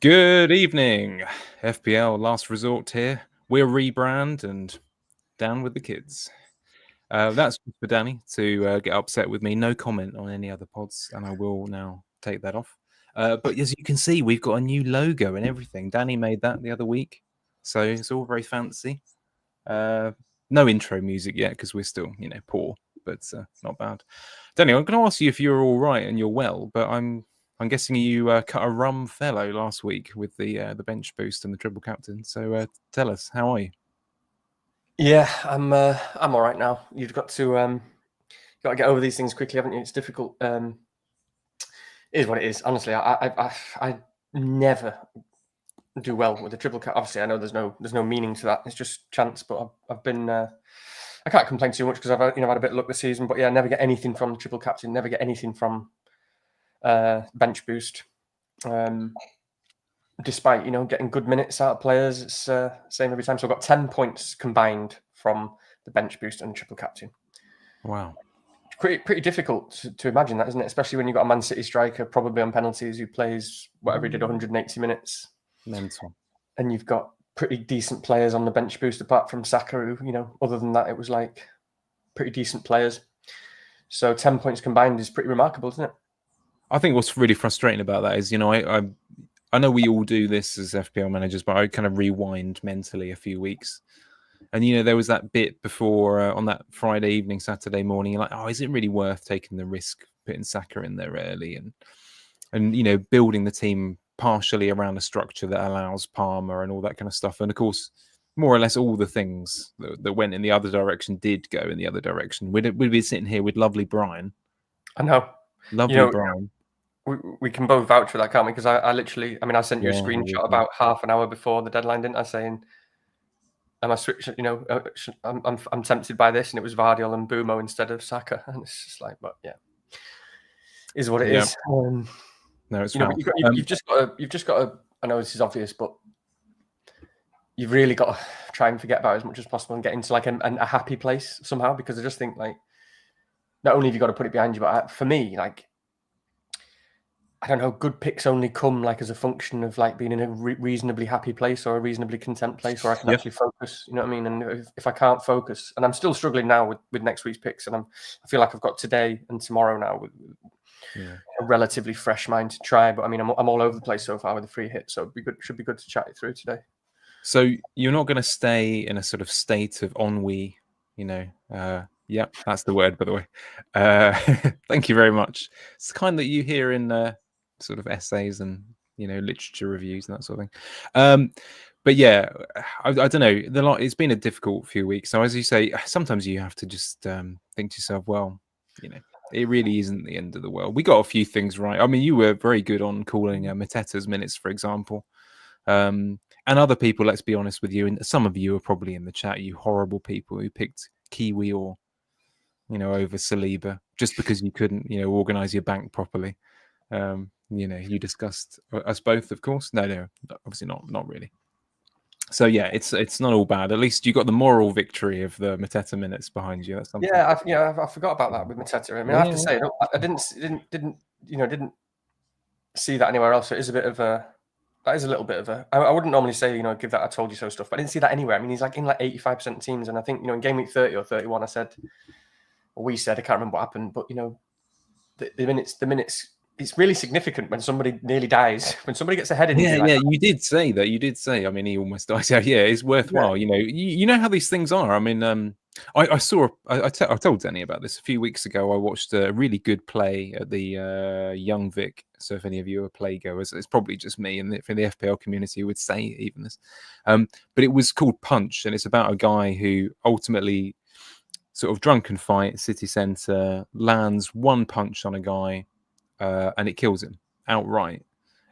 Good evening, FPL Last Resort here. We're rebrand and down with the kids. That's for Danny to get upset with me. No comment on any other pods, and I will now take that off. But as you can see, we've got a new logo and everything. Danny made that the other week, so it's all very fancy. No intro music yet because we're still, poor, but not bad. Danny, I'm going to ask you if you're all right and you're well, but I'm guessing you cut a rum fellow last week with the bench boost and the triple captain. So tell us, how are you? Yeah, I'm all right now. You've got to get over these things quickly, haven't you? It's difficult. It is what it is. Honestly, I never do well with the triple cap. Obviously, I know there's no meaning to that. It's just chance. But I've been I can't complain too much because I've had a bit of luck this season. But yeah, I never get anything from the triple captain. Never get anything from bench boost. Despite getting good minutes out of players, it's same every time. So I've got 10 points combined from the bench boost and the triple captain. Wow, pretty difficult to imagine that, isn't it? Especially when you've got a Man City striker, probably on penalties, who plays whatever he did, 180 minutes. Mental. And you've got pretty decent players on the bench boost, apart from Saka, who, other than that, it was like pretty decent players. So 10 points combined is pretty remarkable, isn't it? I think what's really frustrating about that is, I know we all do this as FPL managers, but I kind of rewind mentally a few weeks. And, there was that bit before on that Friday evening, Saturday morning, you're like, oh, is it really worth taking the risk putting Saka in there early and building the team partially around a structure that allows Palmer and all that kind of stuff. And, of course, more or less all the things that went in the other direction did go in the other direction. We'd be sitting here with lovely Brian. I know. Lovely Brian. We can both vouch for that, can't we? Because I literally, I sent you a screenshot about half an hour before the deadline, didn't I? Saying, am I switching? I'm tempted by this, and it was Vardiol and Bumo instead of Saka, and it's just like, but yeah, is what it is. No, it's you've just got to. I know this is obvious, but you've really got to try and forget about it as much as possible and get into like a happy place somehow. Because I just think like, not only have you got to put it behind you, but for me, like, I don't know, good picks only come like as a function of like being in a reasonably happy place or a reasonably content place where I can actually focus. You know what I mean? And if I can't focus, and I'm still struggling now with next week's picks, and I feel like I've got today and tomorrow now with a relatively fresh mind to try. But I'm all over the place so far with the free hit, so should be good to chat it through today. So you're not going to stay in a sort of state of ennui, yeah, that's the word, by the way. Thank you very much. It's the kind that you hear in sort of essays and literature reviews and that sort of thing. But yeah, I don't know. It's been a difficult few weeks. So as you say, sometimes you have to just think to yourself, well, it really isn't the end of the world. We got a few things right. I mean, you were very good on calling Mateta's minutes, for example. And other people, let's be honest with you, and some of you are probably in the chat, you horrible people who picked Kiwi or over Saliba just because you couldn't organize your bank properly. You discussed us both, of course. No, obviously not really. So yeah, it's not all bad. At least you got the moral victory of the Mateta minutes behind you. That's something. Yeah, I forgot about that with Mateta. I mean, I have to say, I didn't see that anywhere else. So it is a bit of a. That is a little bit of a. I wouldn't normally say give that I told you so stuff, but I didn't see that anywhere. I mean, he's like in like 85% of teams, and I think in game week 30 or 31, I said, or we said, I can't remember what happened, but the minutes. It's really significant when somebody nearly dies. When somebody gets ahead in you did say that. You did say. I mean, he almost died. So yeah, it's worthwhile. Yeah. You know how these things are. I mean, I saw. I told Danny about this a few weeks ago. I watched a really good play at the Young Vic. So if any of you are play goers, it's probably just me and for the FPL community who would say even this. But it was called Punch, and it's about a guy who ultimately sort of drunken fight, city centre, lands one punch on a guy. And it kills him outright.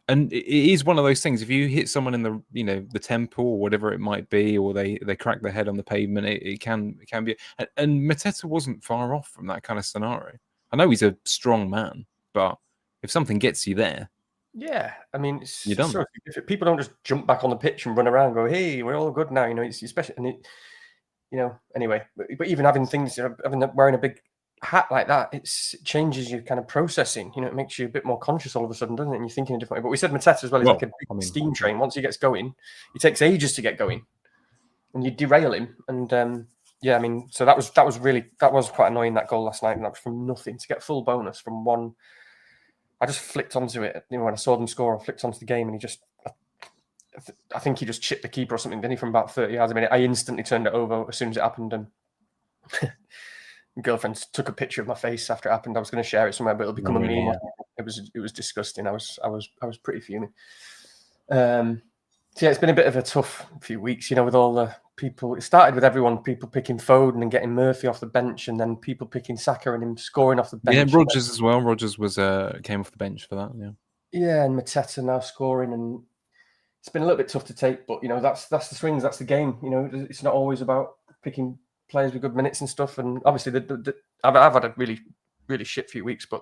And it is one of those things. If you hit someone in the the temple or whatever it might be, or they crack their head on the pavement, it can be. And Mateta wasn't far off from that kind of scenario. I know he's a strong man, but if something gets you there, yeah, I mean, you're done. So if people don't just jump back on the pitch and run around, and go, "Hey, we're all good now," it's especially, and anyway. But even having things, wearing a big hat like that, it changes your kind of processing. It makes you a bit more conscious all of a sudden, doesn't it? And you're thinking a different way. But we said Mateta as well. He's like a big steam train. Once he gets going, it takes ages to get going, and you derail him. And yeah, I mean, so that was quite annoying, that goal last night, and that was from nothing to get full bonus from one. I just flicked onto it, when I saw them score. I flicked onto the game, and he just, I think he just chipped the keeper or something, didn't he, from about 30 yards. I mean, I instantly turned it over as soon as it happened, and girlfriend took a picture of my face after it happened. I was going to share it somewhere, but it'll become a meme. Yeah. It was disgusting. I was pretty fuming. So yeah, it's been a bit of a tough few weeks, with all the people. It started with people picking Foden and getting Murphy off the bench, and then people picking Saka and him scoring off the bench. Yeah, Rodgers as well. Rodgers was came off the bench for that. Yeah. Yeah, and Mateta now scoring, and it's been a little bit tough to take. But that's the swings. That's the game. It's not always about picking players with good minutes and stuff. And obviously, I've had a really, really shit few weeks, but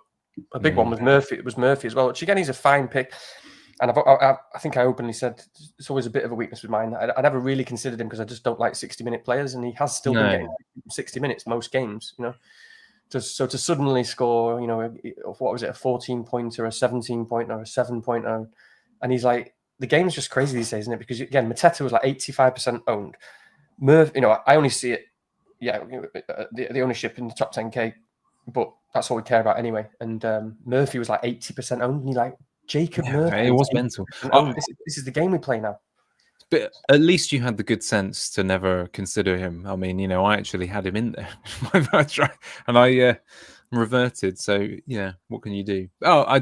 a big one was Murphy. It was Murphy as well, which again, he's a fine pick. And I think I openly said it's always a bit of a weakness with mine. I never really considered him because I just don't like 60-minute players, and he has still been getting 60 minutes most games. So to suddenly score, what was it, a 14-pointer, a 17-pointer, a 7-pointer, and he's like, the game's just crazy these days, isn't it? Because again, Mateta was like 85% owned. Murphy, I only see it, the ownership in the top 10k, but that's all we care about anyway. And Murphy was like 80% owned, and you're like, Jacob Murphy. It was mental. This is the game we play now. But at least you had the good sense to never consider him. I mean, I actually had him in there, and I reverted. So yeah, what can you do? I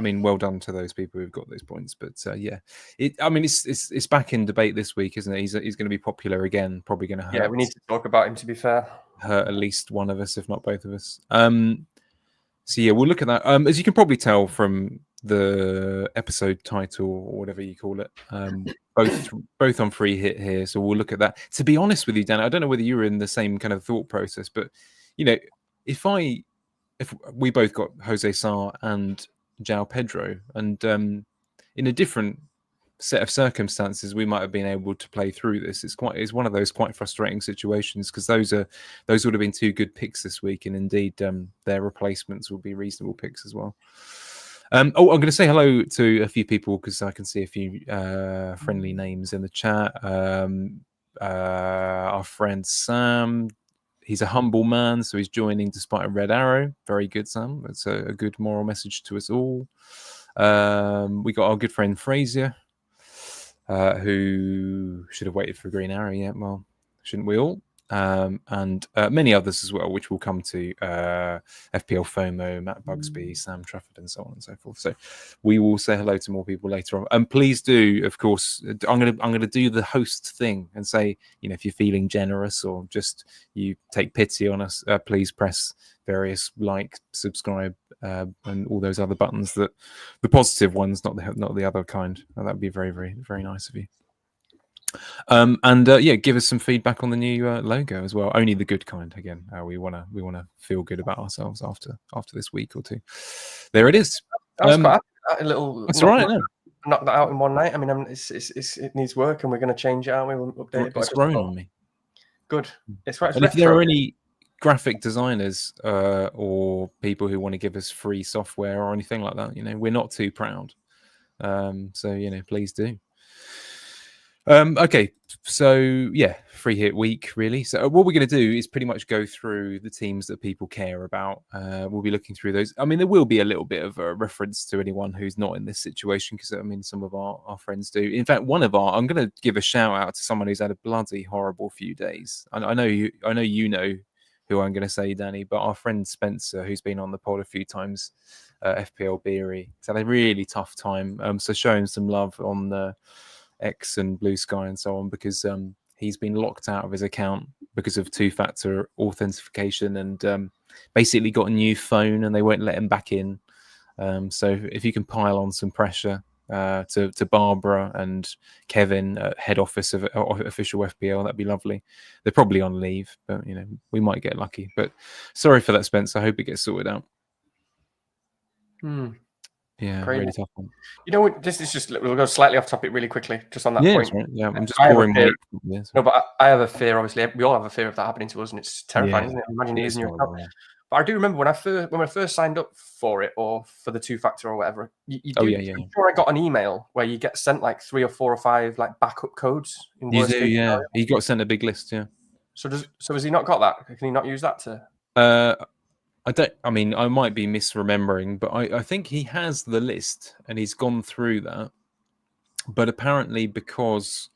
mean, well done to those people who've got those points. But yeah, it's back in debate this week, isn't it? He's going to be popular again. Probably going to hurt. Yeah, we need to talk about him. To be fair, hurt at least one of us, if not both of us. So yeah, we'll look at that. As you can probably tell from the episode title or whatever you call it, both on free hit here. So we'll look at that. To be honest with you, Dan, I don't know whether you were in the same kind of thought process, but if we both got Jose Sarr and João Pedro, and in a different set of circumstances, we might have been able to play through this. It's one of those quite frustrating situations because those would have been two good picks this week, and indeed their replacements will be reasonable picks as well. I'm going to say hello to a few people because I can see a few friendly names in the chat. Our friend Sam, he's a humble man, so he's joining despite a red arrow. Very good, Sam. That's a good moral message to us all. We got our good friend Frazier, who should have waited for a green arrow. Yeah, well, shouldn't we all? And many others as well, which we'll come to. FPL FOMO, Matt Bugsby, Sam Trafford, and so on and so forth. So we will say hello to more people later on. And please do, of course, I'm gonna do the host thing and say, if you're feeling generous or just you take pity on us, please press various like, subscribe, and all those other buttons, that the positive ones, not the other kind. That'd be very, very, very nice of you. Yeah, give us some feedback on the new logo as well. Only the good kind. Again, we wanna feel good about ourselves after this week or two. There it is. That was quite a little. That's all right. Knock that out in one night. I mean, it needs work, and we're going to change it, aren't we? We'll update it. It's grown on me. Good. It's right. And if there are any graphic designers or people who want to give us free software or anything like that, we're not too proud. So please do. Okay, so yeah, free hit week really. So what we're going to do is pretty much go through the teams that people care about. We'll be looking through those. I mean, there will be a little bit of a reference to anyone who's not in this situation because some of our friends do. In fact, I'm going to give a shout out to someone who's had a bloody horrible few days. I know you know who I'm going to say, Danny, but our friend Spencer, who's been on the pod a few times, FPL Beery, has had a really tough time. So show him some love on the X and Blue Sky and so on, because he's been locked out of his account because of two-factor authentication and basically got a new phone and they won't let him back in. So if you can pile on some pressure to Barbara and Kevin at head office of official FPL, that'd be lovely. They're probably on leave, but we might get lucky. But sorry for that, Spence. I hope it gets sorted out. Yeah, crazy. Really tough one. This is just, we'll go slightly off topic really quickly, just on that point. Right. Yeah, I'm just pouring my... No, but I have a fear, obviously. We all have a fear of that happening to us, and it's terrifying, isn't it? Imagine it is in your account. But I do remember when I first signed up for it, or for the 2-factor or whatever. You do. Oh, yeah. Before I got an email where you get sent like 3 or 4 or 5 like backup codes in You worst do, case yeah. scenario. He got sent a big list, yeah. So has he not got that? Can he not use that to? I mean, I might be misremembering, but I think he has the list and he's gone through that. But apparently, because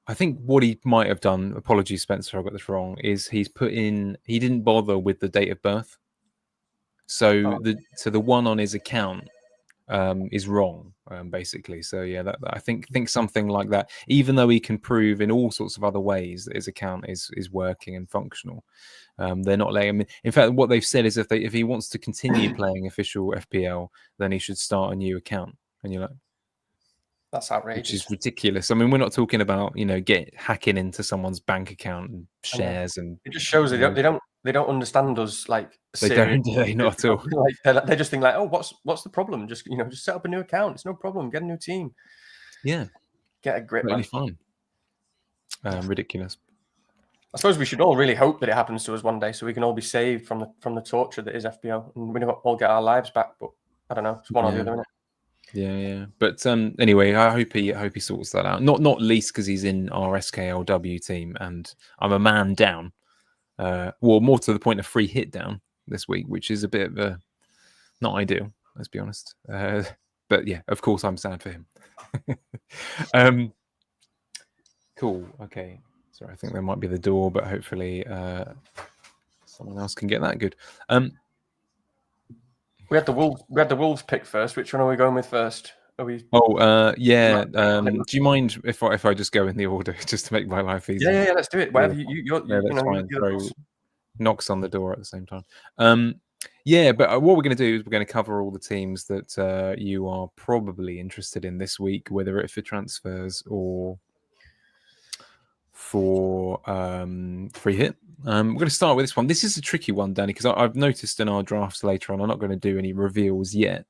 I think what he might have done, apologies, Spencer, I got this wrong, is he didn't bother with the date of birth. So the one on his account is wrong, basically. So yeah, I think something like that. Even though he can prove in all sorts of other ways that his account is working and functional, they're not letting him. In fact, what they've said is if he wants to continue playing official FPL, then he should start a new account. And you're like, that's outrageous. Which is ridiculous. I mean, we're not talking about hacking into someone's bank account and shares, and it just shows they don't understand us like they don't. They not at all. Like they just think like, oh, what's the problem? Just set up a new account. It's no problem. Get a new team. Yeah, get a grip. Really fine. Ridiculous. I suppose we should all really hope that it happens to us one day, so we can all be saved from the torture that is FPL, and we all get our lives back. But I don't know, it's one or the other, isn't it? Yeah. But anyway, I hope he sorts that out. Not least because he's in our SKLW team, and I'm a man down. Well, more to the point, a free hit down this week, which is a bit of a not ideal. Let's be honest. But yeah, of course, I'm sad for him. Cool. Okay. Sorry, I think there might be the door, but hopefully someone else can get that good. We had the Wolves pick first. Which one are we going with first? Are we? Yeah. Do you mind if I just go in the order just to make my life easier? Yeah. Let's do it. Whatever that's fine. Throw knocks on the door at the same time. Yeah, but what we're going to do is we're going to cover all the teams that you are probably interested in this week, whether it's for transfers or for free hit. We're going to start with this one. This is a tricky one, Danny, because I've noticed in our drafts later on, I'm not going to do any reveals yet,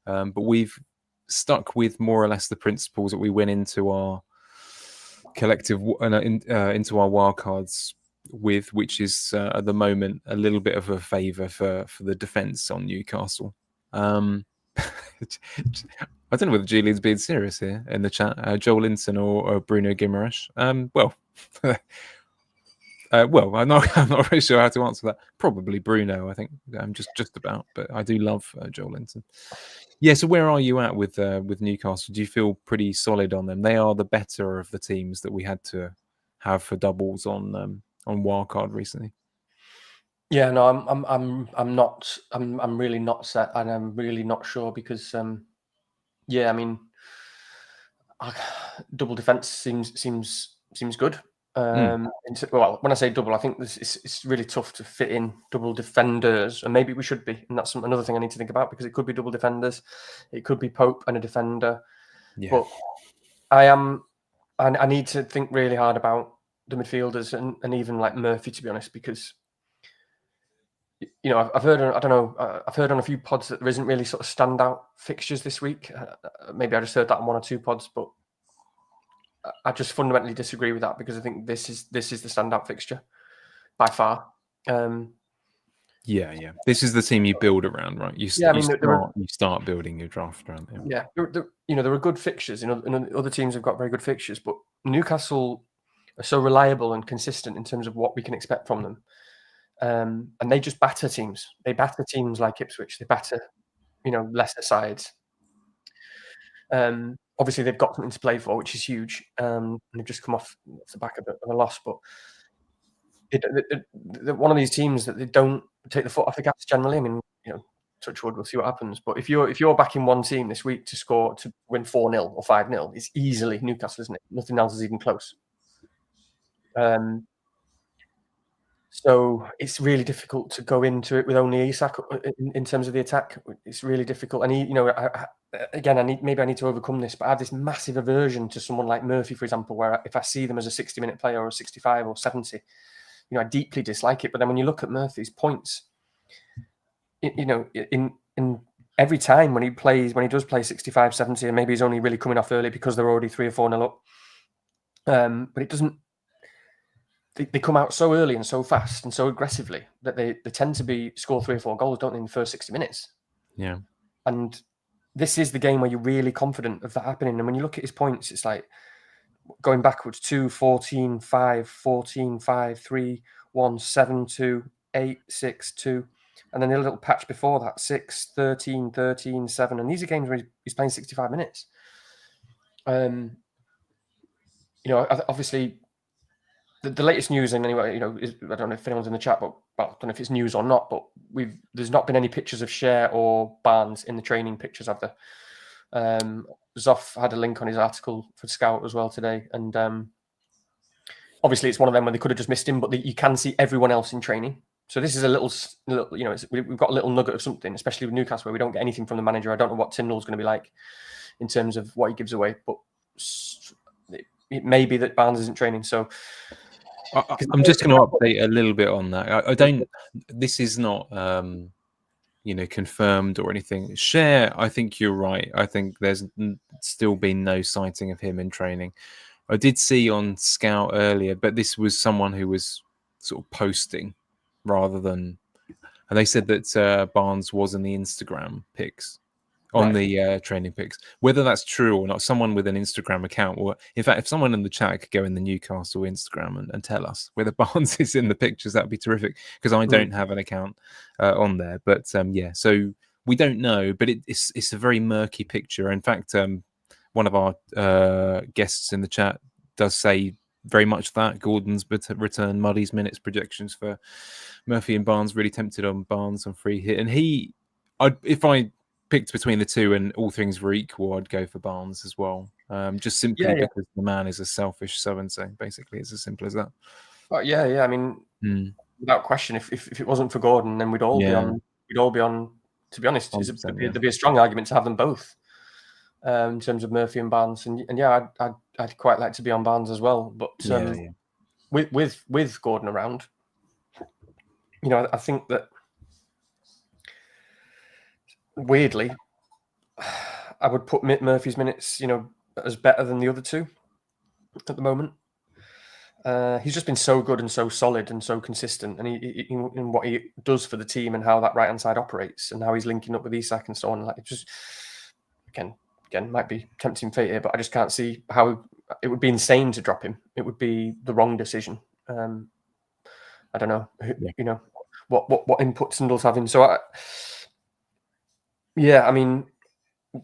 but we've stuck with more or less the principles that we went into our collective into our wildcards with, which is at the moment a little bit of a favour for the defence on Newcastle. I don't know whether Julian's being serious here in the chat. Joel Linton or Bruno Guimaraes. Well, I'm not really sure how to answer that. Probably Bruno, I think. Just about, but I do love Joel Linton. Yeah, so where are you at with Newcastle? Do you feel pretty solid on them? They are the better of the teams that we had to have for doubles on wildcard recently. Yeah, no, I'm not. I'm really not set, and I'm really not sure because, yeah, I mean, double defense seems good. Well, when I say double, I think it's really tough to fit in double defenders, and maybe we should be, and that's another thing I need to think about because it could be double defenders, it could be Pope and a defender, but I need to think really hard about the midfielders and even like Murphy, to be honest, because I've heard on a few pods that there isn't really sort of standout fixtures this week. Maybe I just heard that on 1 or 2 pods, but I just fundamentally disagree with that because I think this is the standout fixture by far. Yeah. This is the team you build around, right? You start building your draft around them. Yeah, there are good fixtures. Other teams have got very good fixtures, but Newcastle are so reliable and consistent in terms of what we can expect from them. And they just batter teams. They batter teams like Ipswich. They batter, lesser sides. Obviously, they've got something to play for, which is huge. And they've just come off the back of a loss. But they're one of these teams that they don't take the foot off the gas generally. I mean, touch wood, we'll see what happens. But if you're backing one team this week to win 4-0 or 5-0, it's easily Newcastle, isn't it? Nothing else is even close. So it's really difficult to go into it with only Isak in terms of the attack. It's really difficult. And I need to overcome this, but I have this massive aversion to someone like Murphy, for example, where if I see them as a 60-minute player or a 65 or 70, I deeply dislike it. But then when you look at Murphy's points, in every time when he does play 65, 70, and maybe he's only really coming off early because they're already 3 or 4-0 up. But it doesn't. they come out so early and so fast and so aggressively that they tend to score 3 or 4 goals, don't they, in the first 60 minutes? Yeah. And this is the game where you're really confident of that happening. And when you look at his points, it's like going backwards 2, 14, 5, 14, 5, 3, 1, 7, 2, 8, 6, 2. And then a little patch before that 6, 13, 13, 7. And these are games where he's playing 65 minutes. Obviously, the latest news, and anyway, I don't know if anyone's in the chat, but I don't know if it's news or not, but there's not been any pictures of Cher or Barnes in the training pictures, have there? Zoff had a link on his article for Scout as well today, and obviously it's one of them where they could have just missed him, but you can see everyone else in training. So this is a little we've got a little nugget of something, especially with Newcastle, where we don't get anything from the manager. I don't know what Tyndall's going to be like in terms of what he gives away, but it may be that Barnes isn't training. So I'm just going to update a little bit on that. I don't. This is not, confirmed or anything. Cher, I think you're right. I think there's still been no sighting of him in training. I did see on Scout earlier, but this was someone who was sort of posting rather than. And they said that Barnes was in the Instagram pics. On the training pics, whether that's true or not, someone with an Instagram account, or in fact, if someone in the chat could go in the Newcastle Instagram and tell us whether Barnes is in the pictures, that'd be terrific, because I don't have an account on there. But so we don't know, but it's a very murky picture. In fact, one of our guests in the chat does say very much that Gordon's return muddies minutes projections for Murphy and Barnes. Really tempted on Barnes on free hit, and if I picked between the two and all things were equal, I'd go for Barnes as well. Just simply because the man is a selfish so-and-so. Basically, it's as simple as that. I mean, without question, if it wasn't for Gordon, then we'd all be on. We'd all be on. To be honest, there'd be a strong argument to have them both in terms of Murphy and Barnes. And I'd quite like to be on Barnes as well. But with Gordon around, I think that. Weirdly, I would put Murphy's minutes, as better than the other two at the moment. He's just been so good and so solid and so consistent, and he in what he does for the team and how that right hand side operates and how he's linking up with Isak and so on. Like, it just again might be tempting fate here, but I just can't see how it would be insane to drop him. It would be the wrong decision. I don't know, what input Sandal's having. So I mean,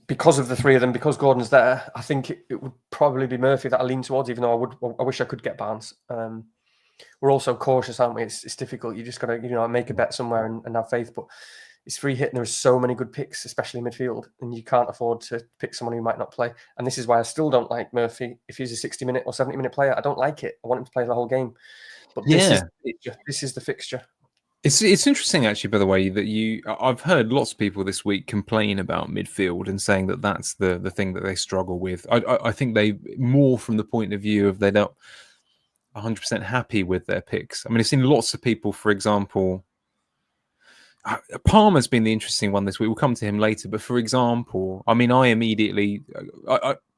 because of the three of them, because Gordon's there, I think it would probably be Murphy that I lean towards, even though I wish I could get Barnes. We're also cautious, aren't we? It's difficult. You just got to, make a bet somewhere and have faith. But it's free hit, and there's so many good picks, especially midfield, and you can't afford to pick someone who might not play. And this is why I still don't like Murphy. If he's a 60-minute or 70-minute player, I don't like it. I want him to play the whole game. But this is the fixture. It's interesting, actually, by the way, that I've heard lots of people this week complain about midfield and saying that that's the thing that they struggle with. I think they more from the point of view of they're not 100% happy with their picks. I mean, I've seen lots of people, for example, Palmer's been the interesting one this week. We'll come to him later. But for example, I mean, I immediately,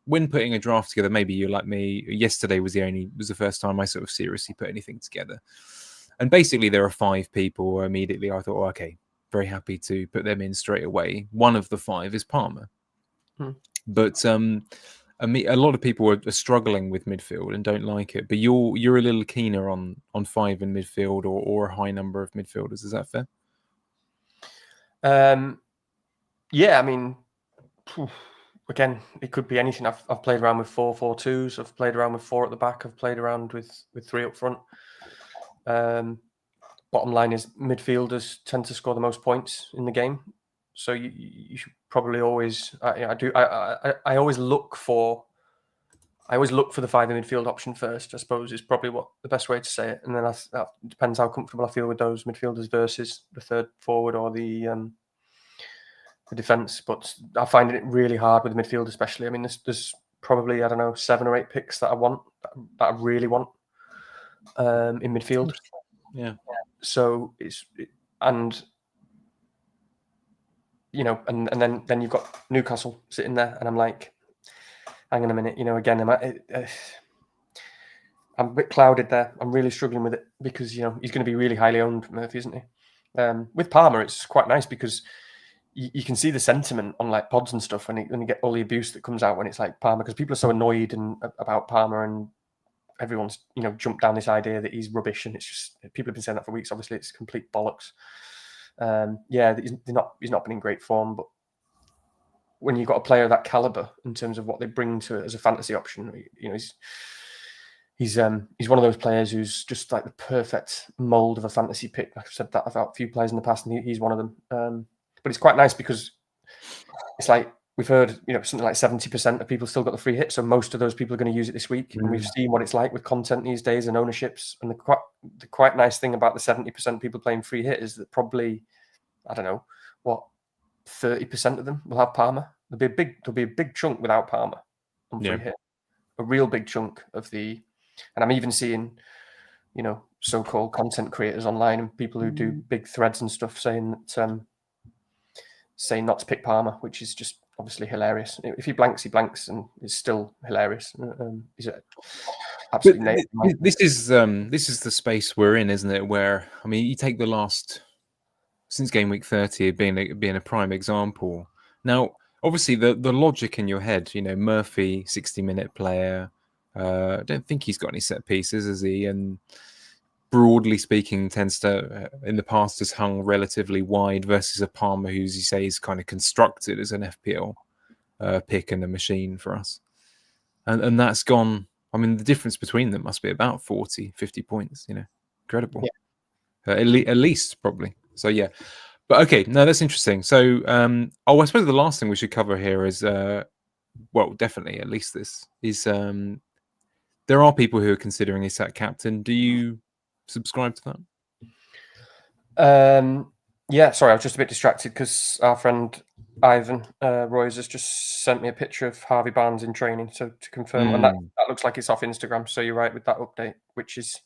when putting a draft together, maybe you're like me, yesterday was the first time I sort of seriously put anything together. And basically, there are 5 people. Immediately, I thought, okay, very happy to put them in straight away. One of the 5 is Palmer. But a lot of people are struggling with midfield and don't like it. But you're a little keener on 5 in midfield or a high number of midfielders. Is that fair? I mean, again, it could be anything. I've played around with 4-4-2s. I've played around with 4 at the back. I've played around with 3 up front. Bottom line is midfielders tend to score the most points in the game, so you should probably always. I always look for the 5 in midfield option first. I suppose is probably what the best way to say it, and then that depends how comfortable I feel with those midfielders versus the third forward or the defense. But I find it really hard with the midfield, especially. I mean, there's probably 7 or 8 picks that I want that I really want. In midfield, So and then you've got Newcastle sitting there, and I'm like, hang on a minute, again, I'm a bit clouded there. I'm really struggling with it because he's going to be really highly owned, Murphy, isn't he? With Palmer, it's quite nice because you can see the sentiment on like pods and stuff when you get all the abuse that comes out when it's like Palmer, because people are so annoyed about Palmer, and everyone's jumped down this idea that he's rubbish, and it's just, people have been saying that for weeks. Obviously, it's complete bollocks. He's not been in great form, but when you've got a player of that caliber in terms of what they bring to it as a fantasy option, he's one of those players who's just like the perfect mold of a fantasy pick. I've said that about a few players in the past, and he's one of them. But it's quite nice because it's like we've heard, something like 70% of people still got the free hit. So most of those people are going to use it this week. And we've seen what it's like with content these days and ownerships. And the quite nice thing about the 70% of people playing free hit is that probably, I don't know, 30% of them will have Palmer. There'll be a big chunk without Palmer on free hit. A real big chunk of and I'm even seeing, so-called content creators online and people who do big threads and stuff saying not to pick Palmer, which is just obviously hilarious. If he blanks, and it's still hilarious. He's absolutely. This is the space we're in, isn't it? Where you take the last since game week 30 being a prime example. Now, obviously, the logic in your head, Murphy, 60-minute player. I don't think he's got any set pieces, has he? And broadly speaking, tends to, in the past, has hung relatively wide versus a Palmer who's, you say, is kind of constructed as an FPL pick and a machine for us. And that's gone. The difference between them must be about 40, 50 points, incredible. Yeah. At least, probably. So, yeah. But okay, no, that's interesting. So, I suppose the last thing we should cover here is, definitely, at least this, is there are people who are considering a set captain. Do you subscribe to that? Yeah, sorry, I was just a bit distracted because our friend Ivan Royce has just sent me a picture of Harvey Barnes in training to confirm, and that looks like it's off Instagram. So you're right with that update, which is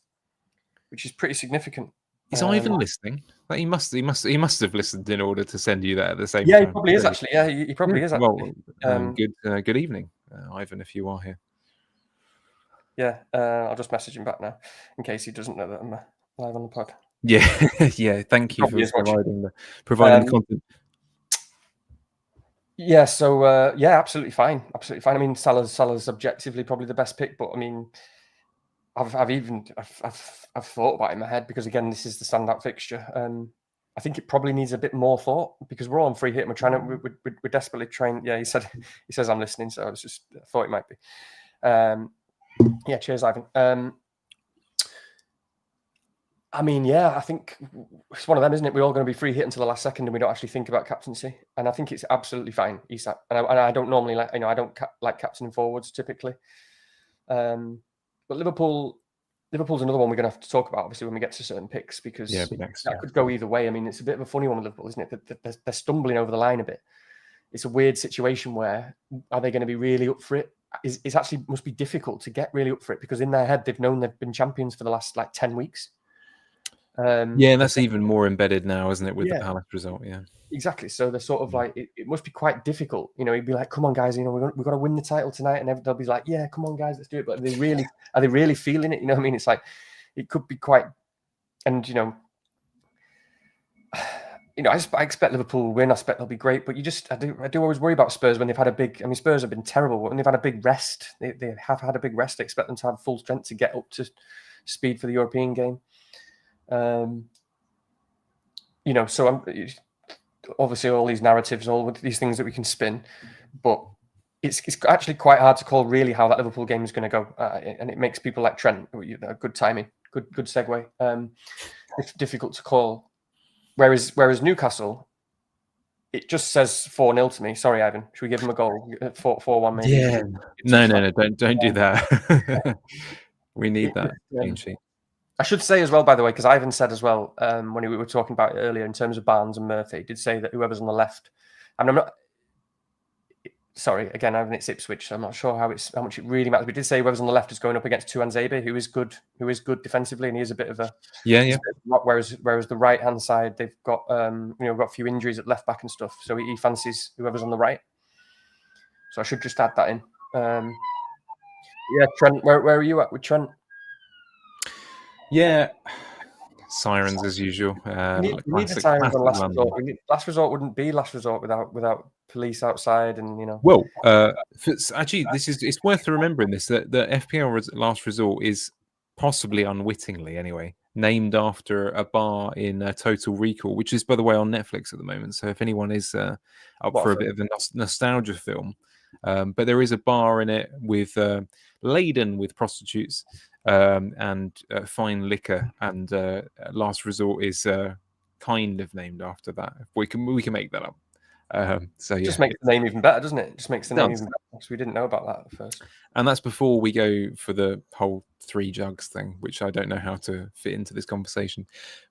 pretty significant. Is Ivan listening? Like he must have listened in order to send you that at the same time. Yeah, he probably is actually. Yeah, he probably is actually. Well, good evening, Ivan, if you are here. Yeah, I'll just message him back now in case he doesn't know that I'm live on the pod. Yeah, yeah. Thank you for providing the content. Yeah, so absolutely fine, absolutely fine. Salah's objectively probably the best pick, but I've thought about it in my head because again, this is the standout fixture. I think it probably needs a bit more thought because we're all on free hit and we're desperately trying. Yeah, he says I'm listening, so I thought it might be. Yeah, cheers, Ivan. I think it's one of them, isn't it? We're all going to be free hit until the last second, and we don't actually think about captaincy. And I think it's absolutely fine, Isak. And I don't normally like, I don't like captaining forwards typically. But Liverpool's another one we're going to have to talk about, obviously, when we get to certain picks, because that could go either way. It's a bit of a funny one with Liverpool, isn't it? They're stumbling over the line a bit. It's a weird situation where are they going to be really up for it? It's actually must be difficult to get really up for it because in their head they've known they've been champions for the last 10 weeks. And that's even more embedded now, isn't it, with the Palace result? Yeah, exactly. So they're sort of like it must be quite difficult. He'd be like, "Come on, guys, we've got to win the title tonight," and they'll be like, "Yeah, come on, guys, let's do it." But are they really feeling it? It's like it could be quite, and I expect Liverpool will win. I expect they'll be great, but I do always worry about Spurs when they've had a big. Spurs have been terrible, but when they've had a big rest, they have had a big rest. I expect them to have full strength to get up to speed for the European game. So I'm obviously all these narratives, all these things that we can spin, but it's actually quite hard to call really how that Liverpool game is going to go, and it makes people like Trent, good timing, good segue. It's difficult to call. Whereas Newcastle, it just says 4-0 to me. Sorry, Ivan. Should we give them a goal? 4-1 maybe. Yeah. No. Don't do that. We need that clean sheet. I should say as well, by the way, because Ivan said as well when we were talking about it earlier in terms of Barnes and Murphy, he did say that whoever's on the left, and I'm not. Sorry, again, Ivan, it's Ipswich, so I'm not sure how much it really matters. We did say whoever's on the left is going up against Tuanzebe, who is good defensively, and he is a bit of a Whereas the right hand side, they've got got a few injuries at left back and stuff, so he fancies whoever's on the right. So I should just add that in. Yeah, Trent, where are you at with Trent? Yeah, sirens as usual. We need the Classic, sirens classic on last London. resort. Last resort wouldn't be last resort without police outside, and Well, actually, it's worth remembering this that the FPL Last Resort is possibly unwittingly, anyway, named after a bar in Total Recall, which is, by the way, on Netflix at the moment. So if anyone is up for a bit of a nostalgia film, but there is a bar in it with laden with prostitutes and fine liquor, and Last Resort is kind of named after that. We can make that up. So yeah, just makes the name even better, doesn't it? It just makes the name does. even better because we didn't know about that at first. And that's before we go for the whole 3 jugs thing, which I don't know how to fit into this conversation.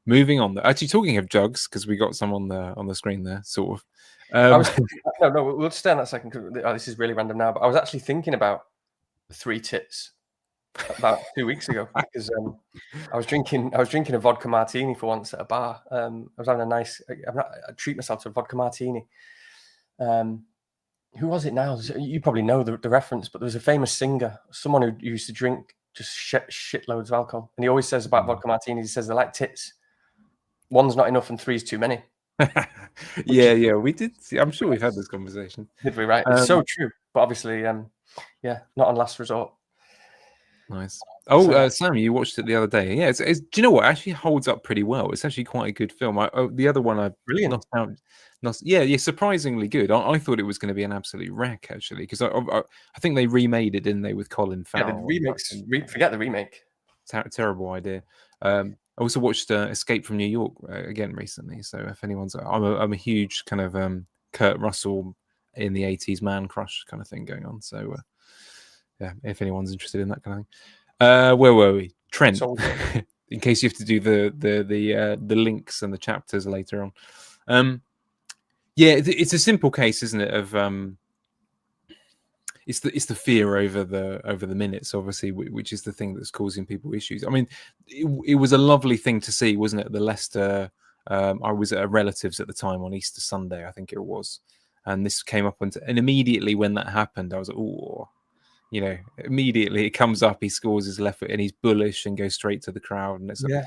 Moving on, actually talking of jugs, because we got some on the screen there, sort of. No, we'll stay on that second. This is really random now, but I was actually thinking about 3 tits about 2 weeks ago because I was drinking a vodka martini for once at a bar. I was having I treat myself to a vodka martini. Who was it now? You probably know the reference, but there was a famous singer, someone who used to drink just shitloads of alcohol, and he always says about vodka martinis, he says they're like tits. 1's not enough and 3's too many. Yeah, we did. I'm sure we've had this conversation. Did we? Right, it's so true. But obviously, yeah, not on last resort. Nice. Oh, Sam, you watched it the other day. Yeah, do you know what? It actually holds up pretty well. It's actually quite a good film. The other one, Brilliant. Yeah, surprisingly good. I thought it was going to be an absolute wreck, actually, because I think they remade it, didn't they, with Colin Farrell? Yeah, the remakes. Forget the remake. Terrible idea. I also watched Escape from New York again recently. So if anyone's, I'm a huge kind of Kurt Russell in the 80s man crush kind of thing going on. So yeah, if anyone's interested in that kind of thing. Where were we? Trent. In case you have to do the links and the chapters later on. Yeah, it's a simple case, isn't it? Of it's the fear over the minutes, obviously, which is the thing that's causing people issues. I mean, it was a lovely thing to see, wasn't it? The Leicester. I was at a relative's at the time on Easter Sunday, I think it was, and this came up and immediately when that happened, I was like, oh. You know, immediately it comes up, he scores his left foot and he's bullish and goes straight to the crowd. And it's like,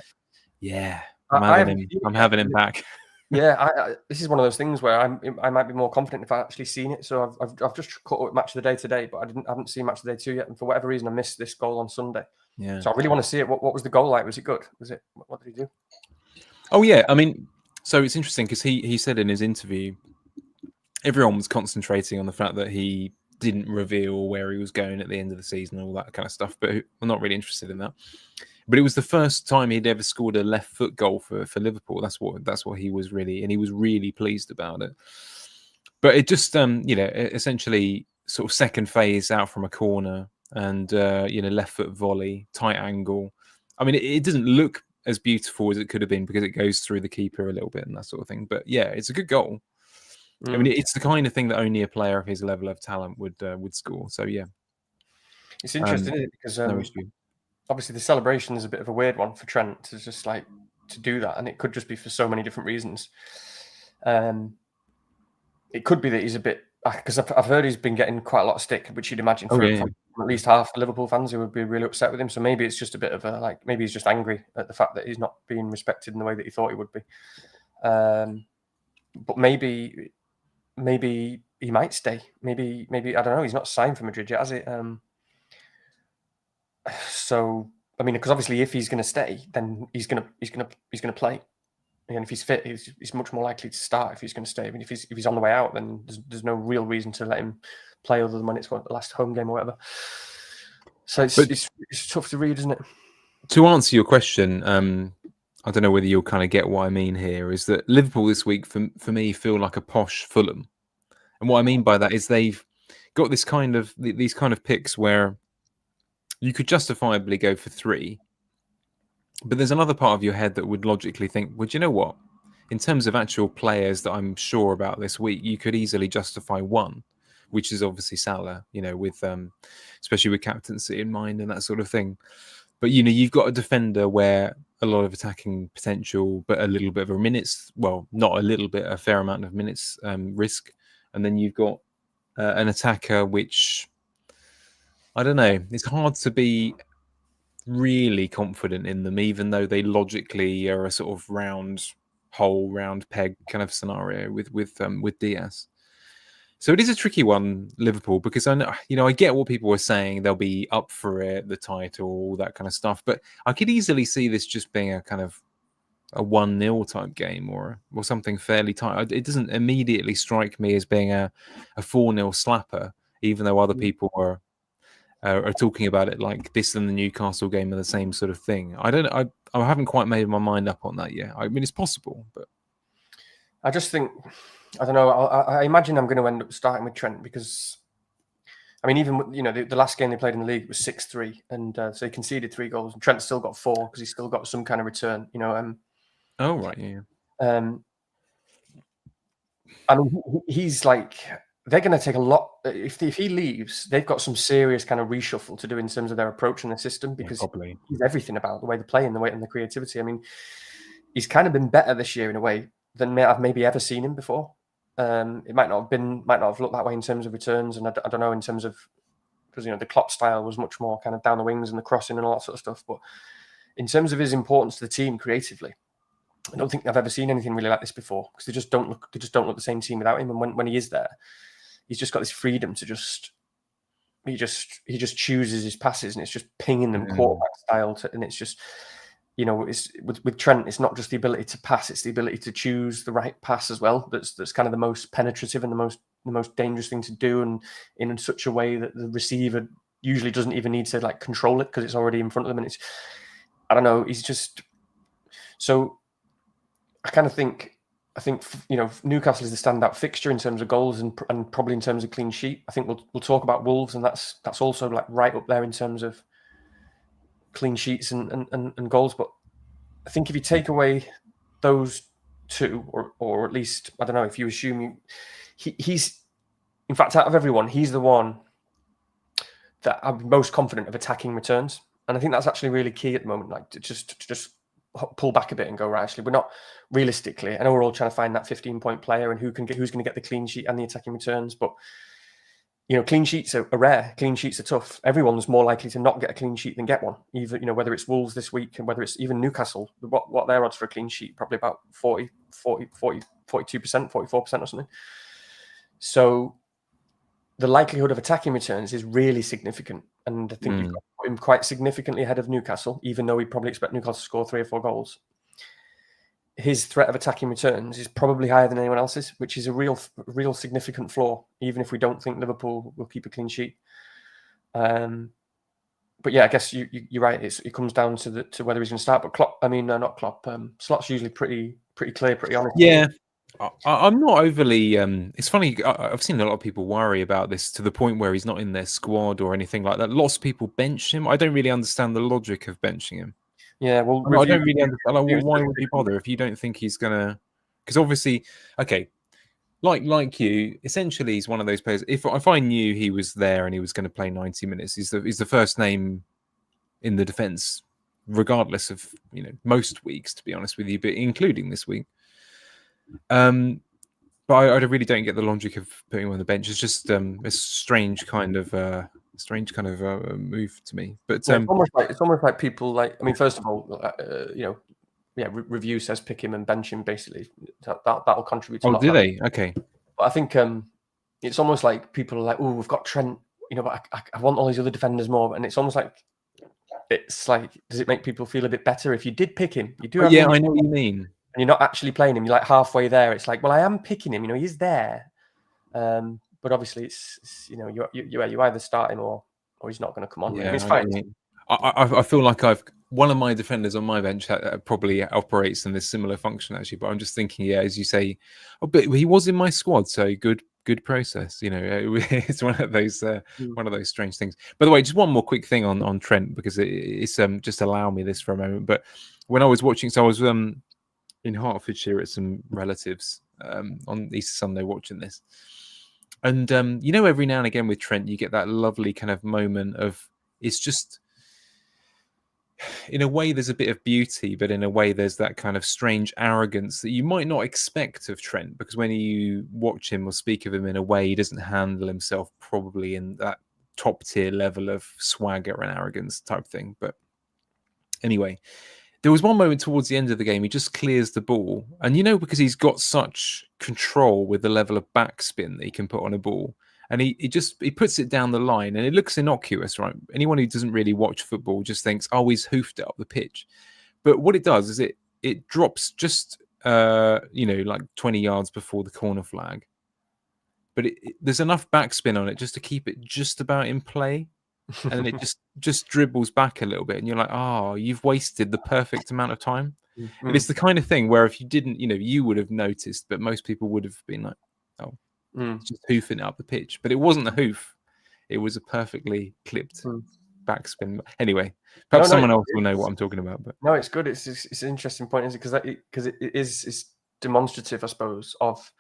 yeah, I'm having him back. Yeah, this is one of those things where I might be more confident if I actually seen it. So I've just caught up with Match of the Day today, but I haven't seen Match of the Day 2 yet. And for whatever reason, I missed this goal on Sunday. Yeah. So I really want to see it. What was the goal like? Was it good? What did he do? Oh, yeah. I mean, so it's interesting because he said in his interview, everyone was concentrating on the fact that he didn't reveal where he was going at the end of the season and all that kind of stuff, but I'm not really interested in that. But it was the first time he'd ever scored a left foot goal for Liverpool. That's what he was really pleased about it. But it just essentially sort of second phase out from a corner and left foot volley, tight angle. I mean, it doesn't look as beautiful as it could have been because it goes through the keeper a little bit and that sort of thing. But yeah, it's a good goal. I mean, it's the kind of thing that only a player of his level of talent would score. So yeah, it's interesting, isn't it? Because obviously the celebration is a bit of a weird one for Trent to just like to do that, and it could just be for so many different reasons. It could be that he's a bit because I've heard he's been getting quite a lot of stick, which you'd imagine from at least half the Liverpool fans who would be really upset with him. So maybe it's just a bit of a maybe he's just angry at the fact that he's not being respected in the way that he thought he would be. But maybe he might stay. Maybe I don't know. He's not signed for Madrid yet, has he? So I mean, because obviously, if he's going to stay, then he's going to play. And if he's fit, he's much more likely to start if he's going to stay. I mean, if he's on the way out, then there's no real reason to let him play other than when it's the last home game or whatever. So it's tough to read, isn't it? To answer your question, I don't know whether you'll kind of get what I mean here, is that Liverpool this week, for me, feel like a posh Fulham. And what I mean by that is they've got these kind of picks where you could justifiably go for 3. But there's another part of your head that would logically think, well, do you know what? In terms of actual players that I'm sure about this week, you could easily justify 1, which is obviously Salah, with especially with captaincy in mind and that sort of thing. But, you've got a defender where a lot of attacking potential, but a little bit of a fair amount of minutes risk. And then you've got an attacker, which, I don't know, it's hard to be really confident in them, even though they logically are a sort of round hole, round peg kind of scenario with Diaz. So it is a tricky one, Liverpool, because I know, I get what people were saying. They'll be up for it, the title, all that kind of stuff. But I could easily see this just being a kind of a 1-0 type game or something fairly tight. It doesn't immediately strike me as being a 4-0 slapper, even though other people are talking about it like this and the Newcastle game are the same sort of thing. I haven't quite made my mind up on that yet. I mean, it's possible, but I just think, I don't know. I imagine I'm going to end up starting with Trent because, I mean, even the last game they played in the league was 6-3, and so they conceded 3 goals, and Trent still got 4 because he's still got some kind of return. Oh right, yeah. I mean, he's like, they're going to take a lot. If he leaves, they've got some serious kind of reshuffle to do in terms of their approach and the system because he's everything about the way they play and the way and the creativity. I mean, he's kind of been better this year in a way than I've maybe ever seen him before. It might not have looked that way in terms of returns, and I don't know in terms of because the Klopp style was much more kind of down the wings and the crossing and all that sort of stuff. But in terms of his importance to the team creatively, I don't think I've ever seen anything really like this before because they just don't look the same team without him. And when he is there, he's just got this freedom to he just chooses his passes and it's just pinging them quarterback style. And it's just, it's with Trent, it's not just the ability to pass, it's the ability to choose the right pass as well. That's kind of the most penetrative and the most dangerous thing to do, and in such a way that the receiver usually doesn't even need to like control it because it's already in front of them. And I don't know, he's just so. I think Newcastle is the standout fixture in terms of goals and probably in terms of clean sheet. I think we'll talk about Wolves, and that's also like right up there in terms of clean sheets and goals. But I think if you take away those two, or at least I don't know, if you assume he's in fact out of everyone, he's the one that I'm most confident of attacking returns, and I think that's actually really key at the moment. Like to just pull back a bit and go, right, actually, we're not realistically. I know we're all trying to find that 15-point player and who's going to get the clean sheet and the attacking returns, but clean sheets are rare. Clean sheets are tough. Everyone's more likely to not get a clean sheet than get one. Either whether it's Wolves this week and whether it's even Newcastle. What their odds for a clean sheet? Probably about 42%, 44% or something. So the likelihood of attacking returns is really significant. And I think you've got to put him quite significantly ahead of Newcastle, even though we probably expect Newcastle to score 3 or 4 goals. His threat of attacking returns is probably higher than anyone else's, which is a real significant flaw, even if we don't think Liverpool will keep a clean sheet. But yeah, I guess you're right. It comes down to whether he's going to start. But Klopp, not Klopp. Slot's usually pretty clear, pretty honest. Yeah. I'm not overly. It's funny. I've seen a lot of people worry about this to the point where he's not in their squad or anything like that. Lots of people bench him. I don't really understand the logic of benching him. Yeah, well, I don't really understand. Like, why would you bother if you don't think he's gonna? Because obviously, okay, like you, essentially, he's one of those players. If I knew he was there and he was going to play 90 minutes, he's the first name in the defense, regardless of most weeks, to be honest with you, but including this week. But I really don't get the logic of putting him on the bench. It's just a strange kind of move to me. But it's almost like people like. I mean, first of all, review says pick him and bench him. Basically, that'll contribute to. Oh, do they? Okay. But I think it's almost like people are like, oh, we've got Trent, but I want all these other defenders more. And it's almost like. It's like, does it make people feel a bit better if you did pick him? You do. Yeah, I know what you mean. And you're not actually playing him. You're like halfway there. It's like, well, I am picking him. He's there. But obviously, it's you either start him or he's not going to come on. Yeah, it's fine. I feel like one of my defenders on my bench probably operates in this similar function actually. But I'm just thinking, yeah, as you say, but he was in my squad, so good process. It's one of those strange things. By the way, just one more quick thing on Trent, because it's just allow me this for a moment. But when I was watching, so I was in Hertfordshire at some relatives on Easter Sunday watching this, and every now and again with Trent you get that lovely kind of moment of, it's just, in a way there's a bit of beauty, but in a way there's that kind of strange arrogance that you might not expect of Trent, because when you watch him or speak of him in a way, he doesn't handle himself probably in that top tier level of swagger and arrogance type thing. But Anyway, there was one moment towards the end of the game, he just clears the ball. And, because he's got such control with the level of backspin that he can put on a ball. And he puts it down the line, and it looks innocuous, right? Anyone who doesn't really watch football just thinks, oh, he's hoofed it up the pitch. But what it does is it drops just, like 20 yards before the corner flag. But there's enough backspin on it just to keep it just about in play. And then it just dribbles back a little bit, and you're like, oh, you've wasted the perfect amount of time. Mm-hmm. And it's the kind of thing where if you didn't, you would have noticed, but most people would have been like, oh, it's just hoofing it up the pitch. But it wasn't a hoof. It was a perfectly clipped backspin. Anyway, perhaps someone else will know what I'm talking about. But no, it's good. It's an interesting point, isn't it? Because it's demonstrative, I suppose, of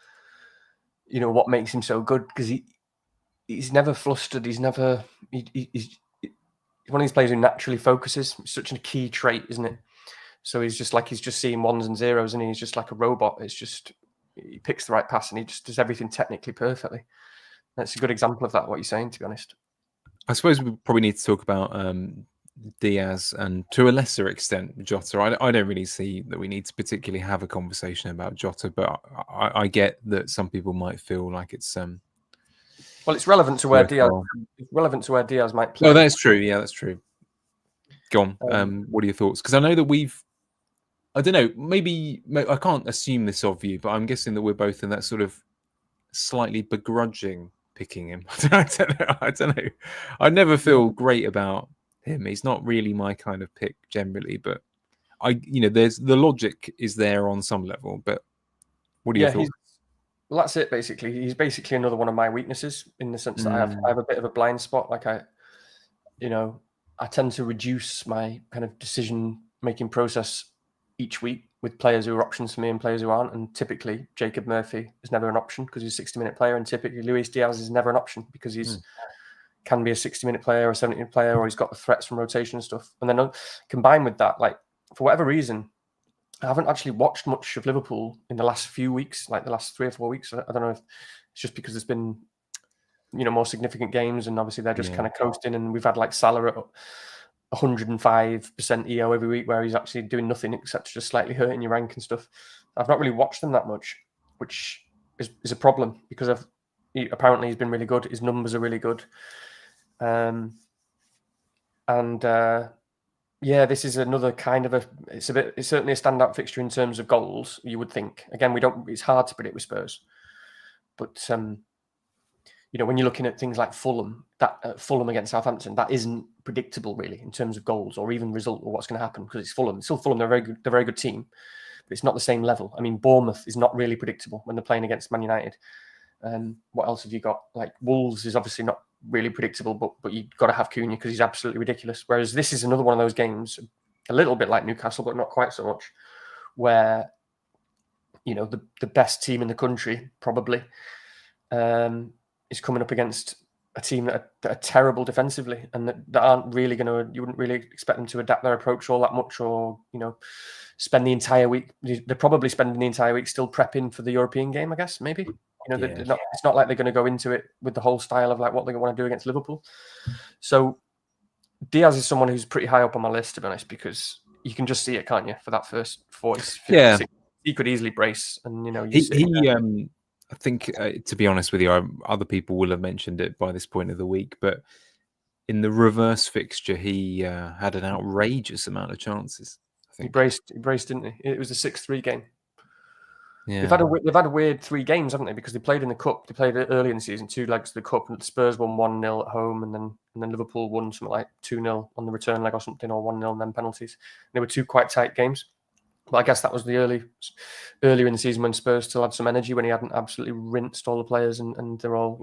what makes him so good, because he's never flustered. He's never he's one of these players who naturally focuses. It's such a key trait, isn't it? So he's just seeing ones and zeros, and he's just like a robot. It's just he picks the right pass, and he just does everything technically perfectly. That's a good example of that. What you're saying, to be honest. I suppose we probably need to talk about Diaz and, to a lesser extent, Jota. I don't really see that we need to particularly have a conversation about Jota, but I get that some people might feel like it's well, it's relevant to where Diaz might play. Oh, that's true. Yeah, that's true. Go on. What are your thoughts? Because I know that I don't know, maybe I can't assume this of you, but I'm guessing that we're both in that sort of slightly begrudging picking him. I don't know. I never feel great about him. He's not really my kind of pick generally, but there's the logic is there on some level. But what do you thoughts? Well, that's it. Basically, he's basically another one of my weaknesses, in the sense that I have a bit of a blind spot. Like I tend to reduce my kind of decision making process each week with players who are options for me and players who aren't. And typically, Jacob Murphy is never an option because he's a 60-minute player, and typically Luis Diaz is never an option because he's can be a 60-minute player or a 70-minute player, or he's got the threats from rotation and stuff. And then combined with that, like, for whatever reason, I haven't actually watched much of Liverpool in the last few weeks, like the last 3 or 4 weeks. I don't know if it's just because there's been, more significant games, and obviously they're just kind of coasting, and we've had like Salah at 105% EO every week, where he's actually doing nothing except just slightly hurting your rank and stuff. I've not really watched them that much, which is a problem, because apparently he's been really good. His numbers are really good. This is another kind of it's certainly a standout fixture in terms of goals, you would think. Again, it's hard to predict with Spurs, but when you're looking at things like Fulham against Southampton, that isn't predictable really in terms of goals or even result or what's going to happen, because it's Fulham. It's still Fulham. They're a very good team, but it's not the same level. I mean, Bournemouth is not really predictable when they're playing against Man United. What else have you got? Like Wolves is obviously not really predictable, but you've got to have Cunha because he's absolutely ridiculous. Whereas this is another one of those games, a little bit like Newcastle, but not quite so much, where the best team in the country probably is coming up against a team that are terrible defensively, and that aren't really you wouldn't really expect them to adapt their approach all that much, or spend the entire week. They're probably spending the entire week still prepping for the European game, I guess, maybe. It's not like they're going to go into it with the whole style of like what they want to do against Liverpool. So Diaz is someone who's pretty high up on my list, to be honest, because you can just see it, can't you? For that first 40, 50, 60, he could easily brace, and I think, to be honest with you, other people will have mentioned it by this point of the week, but in the reverse fixture, he had an outrageous amount of chances. I think. He braced, didn't he? It was the 6-3 game. Yeah. They've had a weird 3 games, haven't they? Because they played in the cup. They played it early in the season, 2 legs of the cup, and Spurs won 1-0 at home, and then Liverpool won something like 2-0 on the return leg or something, or 1-0 and then penalties. And they were 2 quite tight games. But I guess that was the earlier in the season when Spurs still had some energy, when he hadn't absolutely rinsed all the players, and they're all,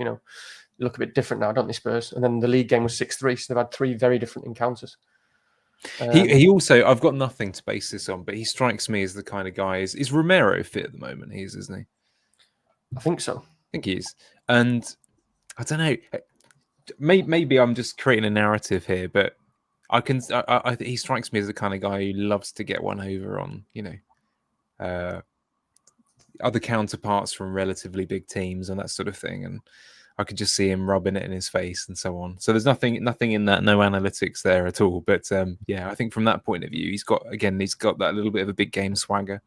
look a bit different now, don't they, Spurs? And then the league game was 6-3, so they've had 3 very different encounters. He also, I've got nothing to base this on, but he strikes me as the kind of guy. Is Romero fit at the moment? He is, isn't he? I think so. I think he is. And I don't know, maybe I'm just creating a narrative here, but he strikes me as the kind of guy who loves to get one over on, other counterparts from relatively big teams and that sort of thing. And I could just see him rubbing it in his face and so on. So there's nothing in that, no analytics there at all. But yeah, I think from that point of view, he's got that little bit of a big game swagger.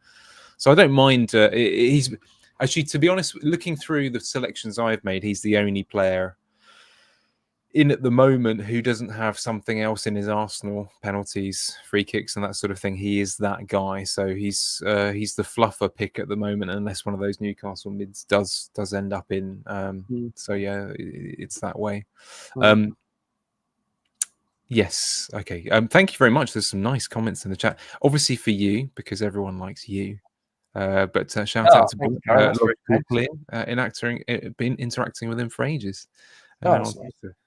So I don't mind. He's actually, to be honest, looking through the selections I've made, he's the only player in at the moment who doesn't have something else in his arsenal: penalties, free kicks, and that sort of thing. He is that guy. So he's the fluffer pick at the moment, unless one of those Newcastle mids does end up in. So yeah, it's that way. Yes. Okay. Thank you very much. There's some nice comments in the chat. Obviously for you, because everyone likes you. But shout out to Paul. Been interacting with him for ages. Nice.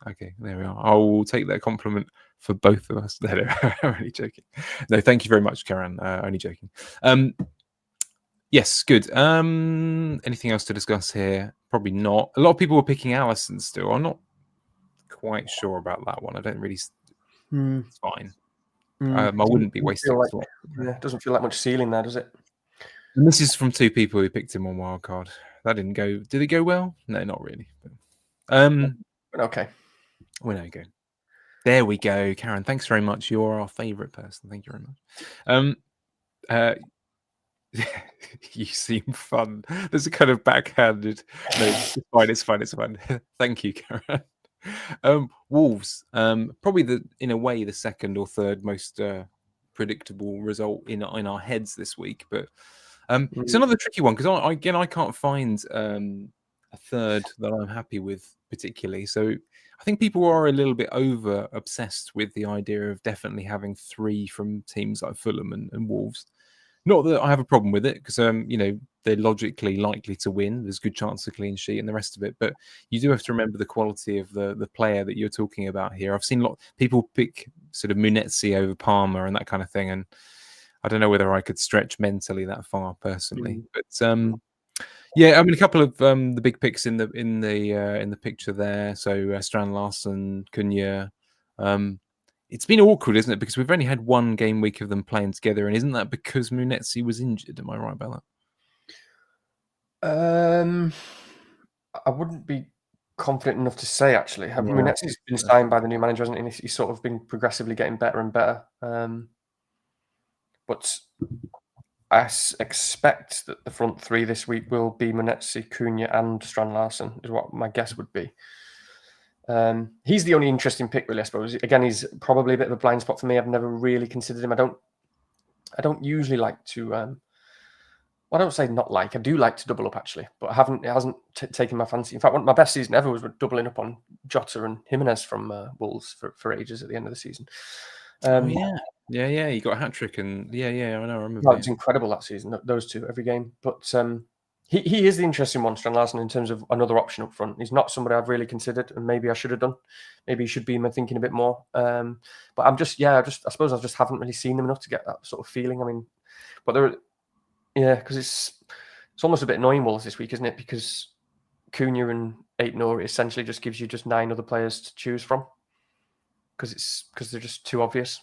Okay, there we are. I will take that compliment for both of us. No, I'm only joking. No, thank you very much, Karen. Only joking. Yes, good. Anything else to discuss here? Probably not. A lot of people were picking Allison still. I'm not quite sure about that one. I don't really. It's fine. I wouldn't be wasting. It doesn't feel like much ceiling there, does it? And this is from two people who picked him on wildcard. That didn't go. Did it go well? No, not really. Okay. Well, there you go. There we go, Karen. Thanks very much. You're our favourite person. Thank you very much. You seem fun. There's a kind of backhanded. No, it's fine. Thank you, Karen. Wolves, probably in a way the second or third most predictable result in our heads this week, but it's another tricky one because I can't find a third that I'm happy with particularly. So I think people are a little bit over obsessed with the idea of definitely having 3 from teams like Fulham and Wolves. Not that I have a problem with it, because they're logically likely to win. There's a good chance of clean sheet and the rest of it. But you do have to remember the quality of the player that you're talking about here. I've seen a lot of people pick sort of Munetsi over Palmer and that kind of thing, and I don't know whether I could stretch mentally that far personally. But yeah, I mean, a couple of the big picks in the picture there. So Strand Larsen, Cunha. It's been awkward, isn't it? Because we've only had one game week of them playing together, and isn't that because Munetsi was injured? Am I right about that? I wouldn't be confident enough to say, actually. Munetsi's been signed by the new manager, hasn't he? He's sort of been progressively getting better and better. But I expect that the front 3 this week will be Munetsi, Cunha, and Strand Larsen, is what my guess would be. He's the only interesting pick, really, I suppose. Again, he's probably a bit of a blind spot for me. I've never really considered him. I don't usually like to. Well, I don't say not like. I do like to double up, actually, but it hasn't taken my fancy. In fact, my best season ever was doubling up on Jota and Jimenez from Wolves for ages at the end of the season. Yeah. You got a hat trick, and I know. I remember. Well, it was incredible that season. Those two every game, but. He is the interesting one, Strand Larsen, in terms of another option up front. He's not somebody I've really considered, and maybe I should have done. Maybe he should be thinking a bit more. But I suppose I just haven't really seen them enough to get that sort of feeling. I mean, but because it's almost a bit annoying Wolves this week, isn't it? Because Cunha and Aït-Nouri essentially just gives you just 9 other players to choose from, because they're just too obvious.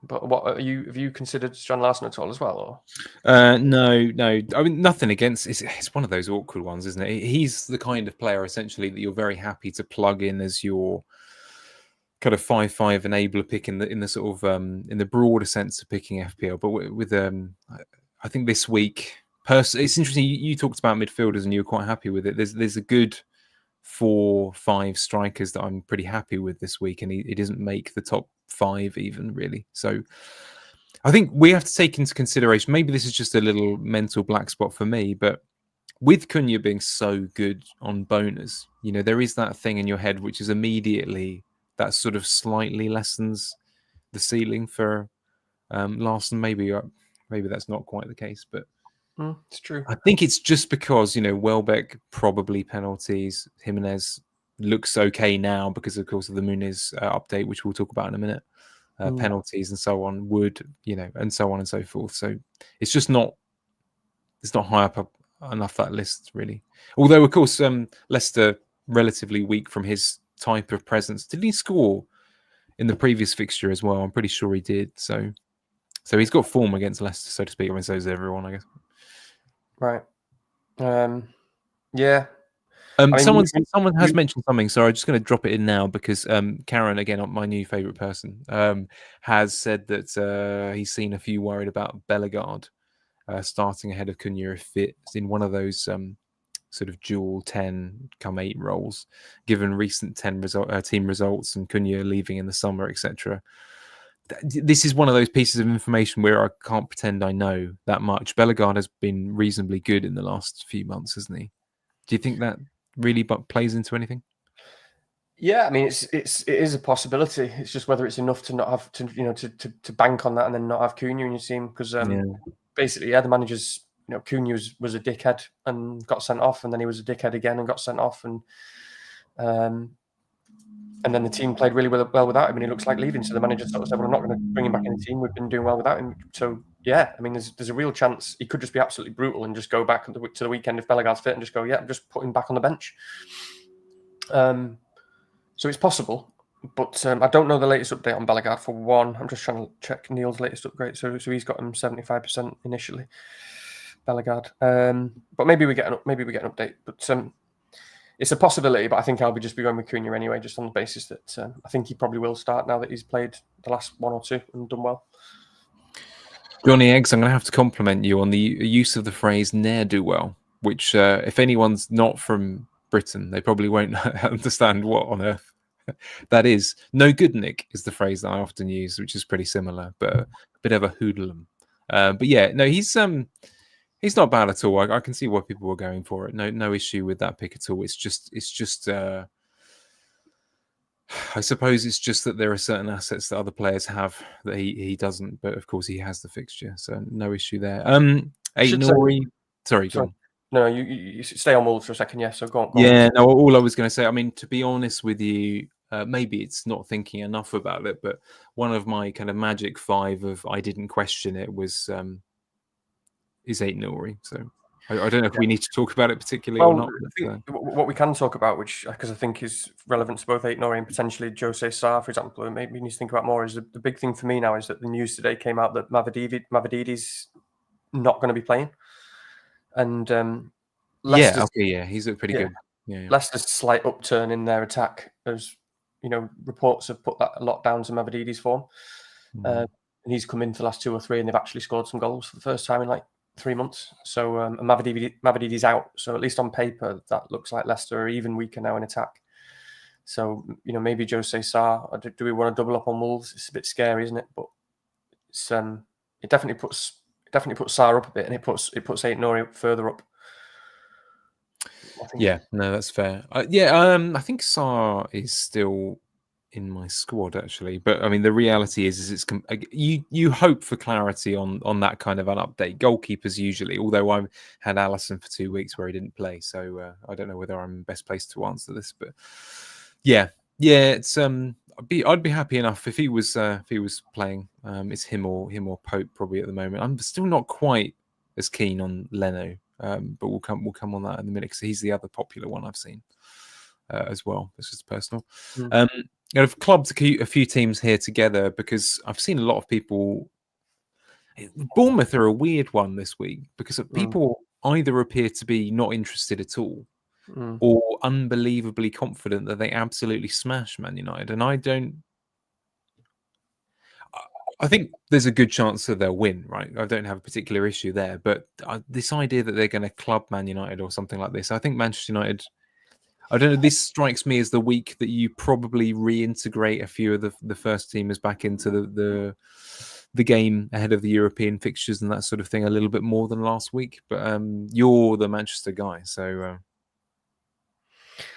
But have you considered Strand Larsen at all as well? Or? No. I mean, nothing against. It's one of those awkward ones, isn't it? He's the kind of player essentially that you're very happy to plug in as your kind of 5/5 enabler pick in the sort of in the broader sense of picking FPL. But with I think this week, it's interesting. You talked about midfielders and you were quite happy with it. There's a good 4-5 strikers that I'm pretty happy with this week, and he doesn't make the top 5 even, really. So I think we have to take into consideration, maybe this is just a little mental black spot for me, but with Cunha being so good on bonus, there is that thing in your head which is immediately that sort of slightly lessens the ceiling for Larsen. Maybe that's not quite the case, but it's true. I think it's just because, Welbeck probably penalties. Jimenez looks okay now because, of course, of the Muniz update, which we'll talk about in a minute. Penalties and so on and so on and so forth. So it's just not high up enough that list, really. Although, of course, Leicester relatively weak from his type of presence. Did he score in the previous fixture as well? I'm pretty sure he did. So he's got form against Leicester, so to speak. I mean, so is everyone, I guess. Right. Yeah. mean, Someone has mentioned something. Sorry, I'm just going to drop it in now because Karen, again, my new favourite person, has said that he's seen a few worried about Bellegarde starting ahead of Cunha if it's in one of those sort of dual 10-8 roles, given recent team results and Cunha leaving in the summer, etc. This is one of those pieces of information where I can't pretend I know that much. Bellegarde has been reasonably good in the last few months, hasn't he? Do you think that really plays into anything? Yeah, I mean, it is a possibility. It's just whether it's enough to not have to bank on that and then not have Cunha in your team because basically, the managers, Cunha was a dickhead and got sent off, and then he was a dickhead again and got sent off, and then the team played really well without him, and he looks like leaving. So the manager sort of said, "Well, I'm not going to bring him back in the team. We've been doing well without him." So yeah, I mean, there's a real chance he could just be absolutely brutal and just go back to the weekend if Bellegarde's fit and just go, "Yeah, just put him back on the bench." So it's possible, but I don't know the latest update on Bellegarde for one. I'm just trying to check Neil's latest upgrade. So he's got him 75% initially, Bellegarde. But maybe we get an update. But it's a possibility. But I think I'll just be going with Cunha anyway, just on the basis that I think he probably will start now that he's played the last one or two and done well. Johnny Eggs, I'm going to have to compliment you on the use of the phrase "ne'er-do-well," which, if anyone's not from Britain, they probably won't understand what on earth that is. No good, Nick, is the phrase that I often use, which is pretty similar, but a bit of a hoodlum. But yeah, no, he's not bad at all. I can see why people were going for it. No issue with that pick at all. It's just. I suppose it's just that there are certain assets that other players have that he doesn't, but of course he has the fixture, so no issue there. Nori, sorry, go on. No, you stay on Wolves for a second, yeah. So go on. Yeah, no. All I was going to say, I mean, to be honest with you, maybe it's not thinking enough about it, but one of my kind of magic 5 of I didn't question it was is Nori. So I don't know if we need to talk about it particularly or not. What we can talk about, which because I think is relevant to both Nori and potentially Jose Sarr, for example, and maybe we need to think about more, is the big thing for me now is that the news today came out that Mavridi's not going to be playing. And he's looked pretty good. Yeah. Leicester's slight upturn in their attack, as reports have put that a lot down to Mavridi's form. And he's come in for the last 2 or 3, and they've actually scored some goals for the first time in like 3 months. So Mavridi's out. So at least on paper, that looks like Leicester are even weaker now in attack. So maybe Jose Sarr. Do we want to double up on Wolves? It's a bit scary, isn't it? But it's it definitely puts Sarr up a bit, and it puts Nori further up. Yeah, no, that's fair. I think Sarr is still in my squad actually, but I mean the reality is it's you hope for clarity on that kind of an update. Goalkeepers usually, although I had Allison for 2 weeks where he didn't play, so I don't know whether I'm best placed to answer this, but yeah, it's I'd be happy enough if he was playing. It's him or Pope probably at the moment. I'm still not quite as keen on Leno. But we'll come on that in a minute because he's the other popular one I've seen as well. It's just personal. I've clubbed a few teams here together because I've seen a lot of people. Bournemouth are a weird one this week because people either appear to be not interested at all or unbelievably confident that they absolutely smash Man United, and I don't. I think there's a good chance that they'll win, right? I don't have a particular issue there, but this idea that they're going to club Man United or something like this, I think Manchester United, I don't know, this strikes me as the week that you probably reintegrate a few of the first teamers back into the game ahead of the European fixtures and that sort of thing a little bit more than last week. But you're the Manchester guy, so...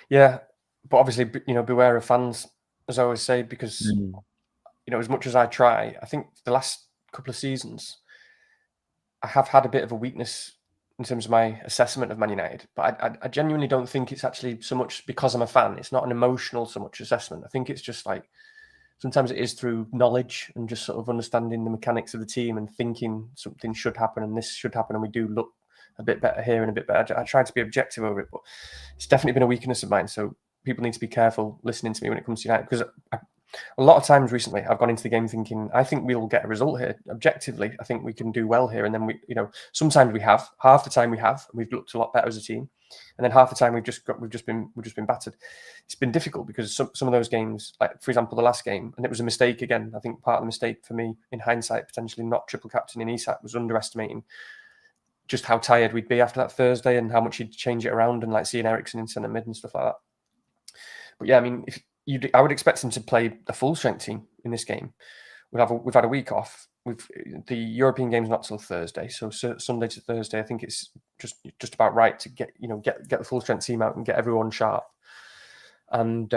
Yeah, but obviously, beware of fans, as I always say, because... as much as I try, I think the last couple of seasons, I have had a bit of a weakness in terms of my assessment of Man United. But I genuinely don't think it's actually so much because I'm a fan. It's not an emotional so much assessment. I think it's just like sometimes it is through knowledge and just sort of understanding the mechanics of the team and thinking something should happen and this should happen and we do look a bit better here and a bit better. I try to be objective over it, but it's definitely been a weakness of mine. So people need to be careful listening to me when it comes to United because a lot of times recently, I've gone into the game thinking, I think we'll get a result here. Objectively, I think we can do well here. And then sometimes we have. Half the time we have. We've looked a lot better as a team, and then half the time we've just been battered. It's been difficult because some of those games, like for example, the last game, and it was a mistake again. I think part of the mistake for me, in hindsight, potentially not triple captain in Isak, was underestimating just how tired we'd be after that Thursday and how much he'd change it around, and like seeing Eriksen in centre mid and stuff like that. But yeah, I mean, I would expect him to play a full strength team in this game. We've had a week off. The European game's not till Thursday, so Sunday to Thursday, I think it's just about right to get the full strength team out and get everyone sharp. And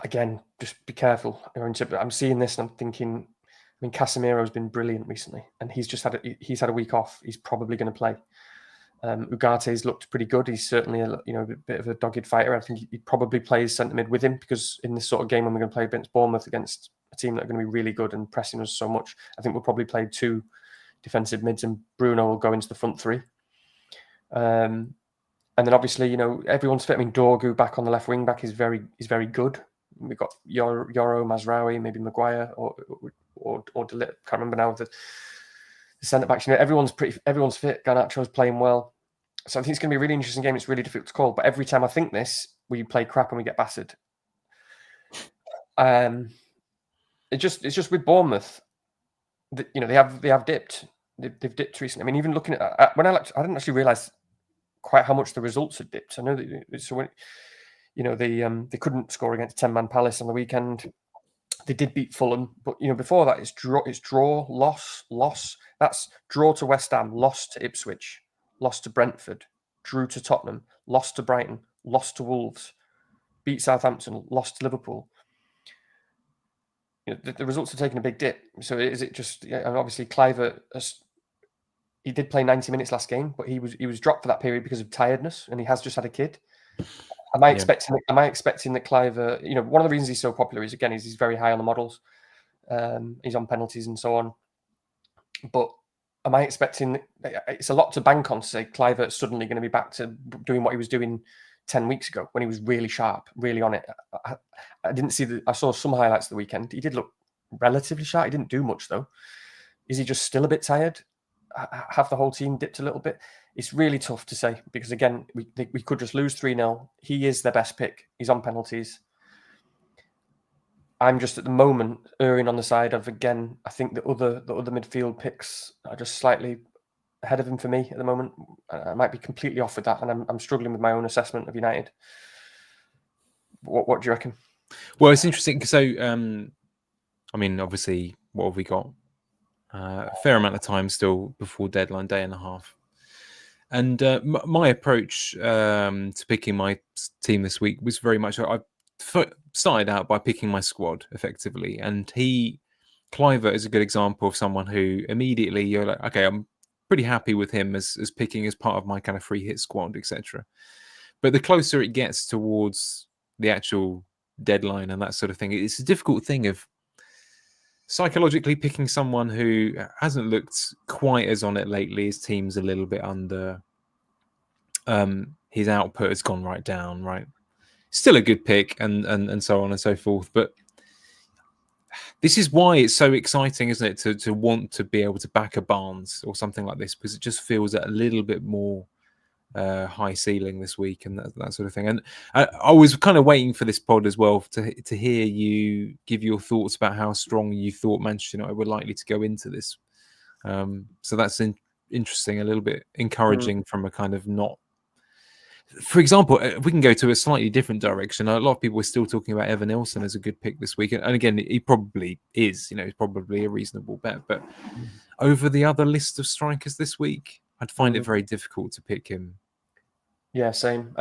again, just be careful. I'm seeing this and I'm thinking, I mean, Casemiro's been brilliant recently, and he's had a week off. He's probably going to play. Ugarte's looked pretty good. He's certainly a bit of a dogged fighter. I think he probably plays centre mid with him, because in this sort of game when we're going to play against Bournemouth, against a team that are going to be really good and pressing us so much, I think we'll probably play 2 defensive mids and Bruno will go into the front 3. And then obviously, everyone's fit. I mean, Dorgu back on the left wing back is very good. We've got Yoro, Mazraoui, maybe Maguire or Delit. Can't remember now. The centre backs, everyone's fit. Garnacho's playing well, so I think it's going to be a really interesting game. It's really difficult to call, but every time I think this, we play crap and we get battered. It's just with Bournemouth, they have dipped. They've dipped recently. I mean, even looking at when I didn't actually realise quite how much the results had dipped. I know that so when they couldn't score against 10-man Palace on the weekend. They did beat Fulham, but before that it's draw, loss. That's draw to West Ham, loss to Ipswich, loss to Brentford, drew to Tottenham, loss to Brighton, loss to Wolves, beat Southampton, lost to Liverpool. The results are taking a big dip. So is it just? And obviously Kluivert, he did play 90 minutes last game, but he was dropped for that period because of tiredness, and he has just had a kid. Am I expecting that Kluivert, one of the reasons he's so popular is, again, he's very high on the models. He's on penalties and so on. But am I expecting, it's a lot to bank on to say Kluivert's suddenly going to be back to doing what he was doing 10 weeks ago when he was really sharp, really on it. I didn't see I saw some highlights of the weekend. He did look relatively sharp. He didn't do much though. Is he just still a bit tired? Have the whole team dipped a little bit? It's really tough to say, because again, we could just lose 3-0. He is their best pick. He's on penalties. I'm just at the moment erring on the side of, again, I think the other midfield picks are just slightly ahead of him for me at the moment. I might be completely off with that, and I'm struggling with my own assessment of United. What do you reckon? Well, it's interesting. So, I mean, obviously, what have we got? A fair amount of time still before deadline, day and a half. And my approach to picking my team this week was very much, I started out by picking my squad effectively. And Kluivert is a good example of someone who immediately you're like, okay, I'm pretty happy with him as picking as part of my kind of free hit squad, etc. But the closer it gets towards the actual deadline and that sort of thing, it's a difficult thing of psychologically picking someone who hasn't looked quite as on it lately. His team's a little bit under. His output has gone right down, right? Still a good pick and so on and so forth. But this is why it's so exciting, isn't it? To want to be able to back a Barnes or something like this, because it just feels a little bit more high ceiling this week and that sort of thing. And I was kind of waiting for this pod as well to hear you give your thoughts about how strong you thought Manchester United were likely to go into this. So that's interesting, a little bit encouraging from a kind of not. For example, if we can go to a slightly different direction, a lot of people are still talking about Evan Nilsson as a good pick this week. And again, he probably is, he's probably a reasonable bet. But over the other list of strikers this week, I'd find it very difficult to pick him. Yeah, same.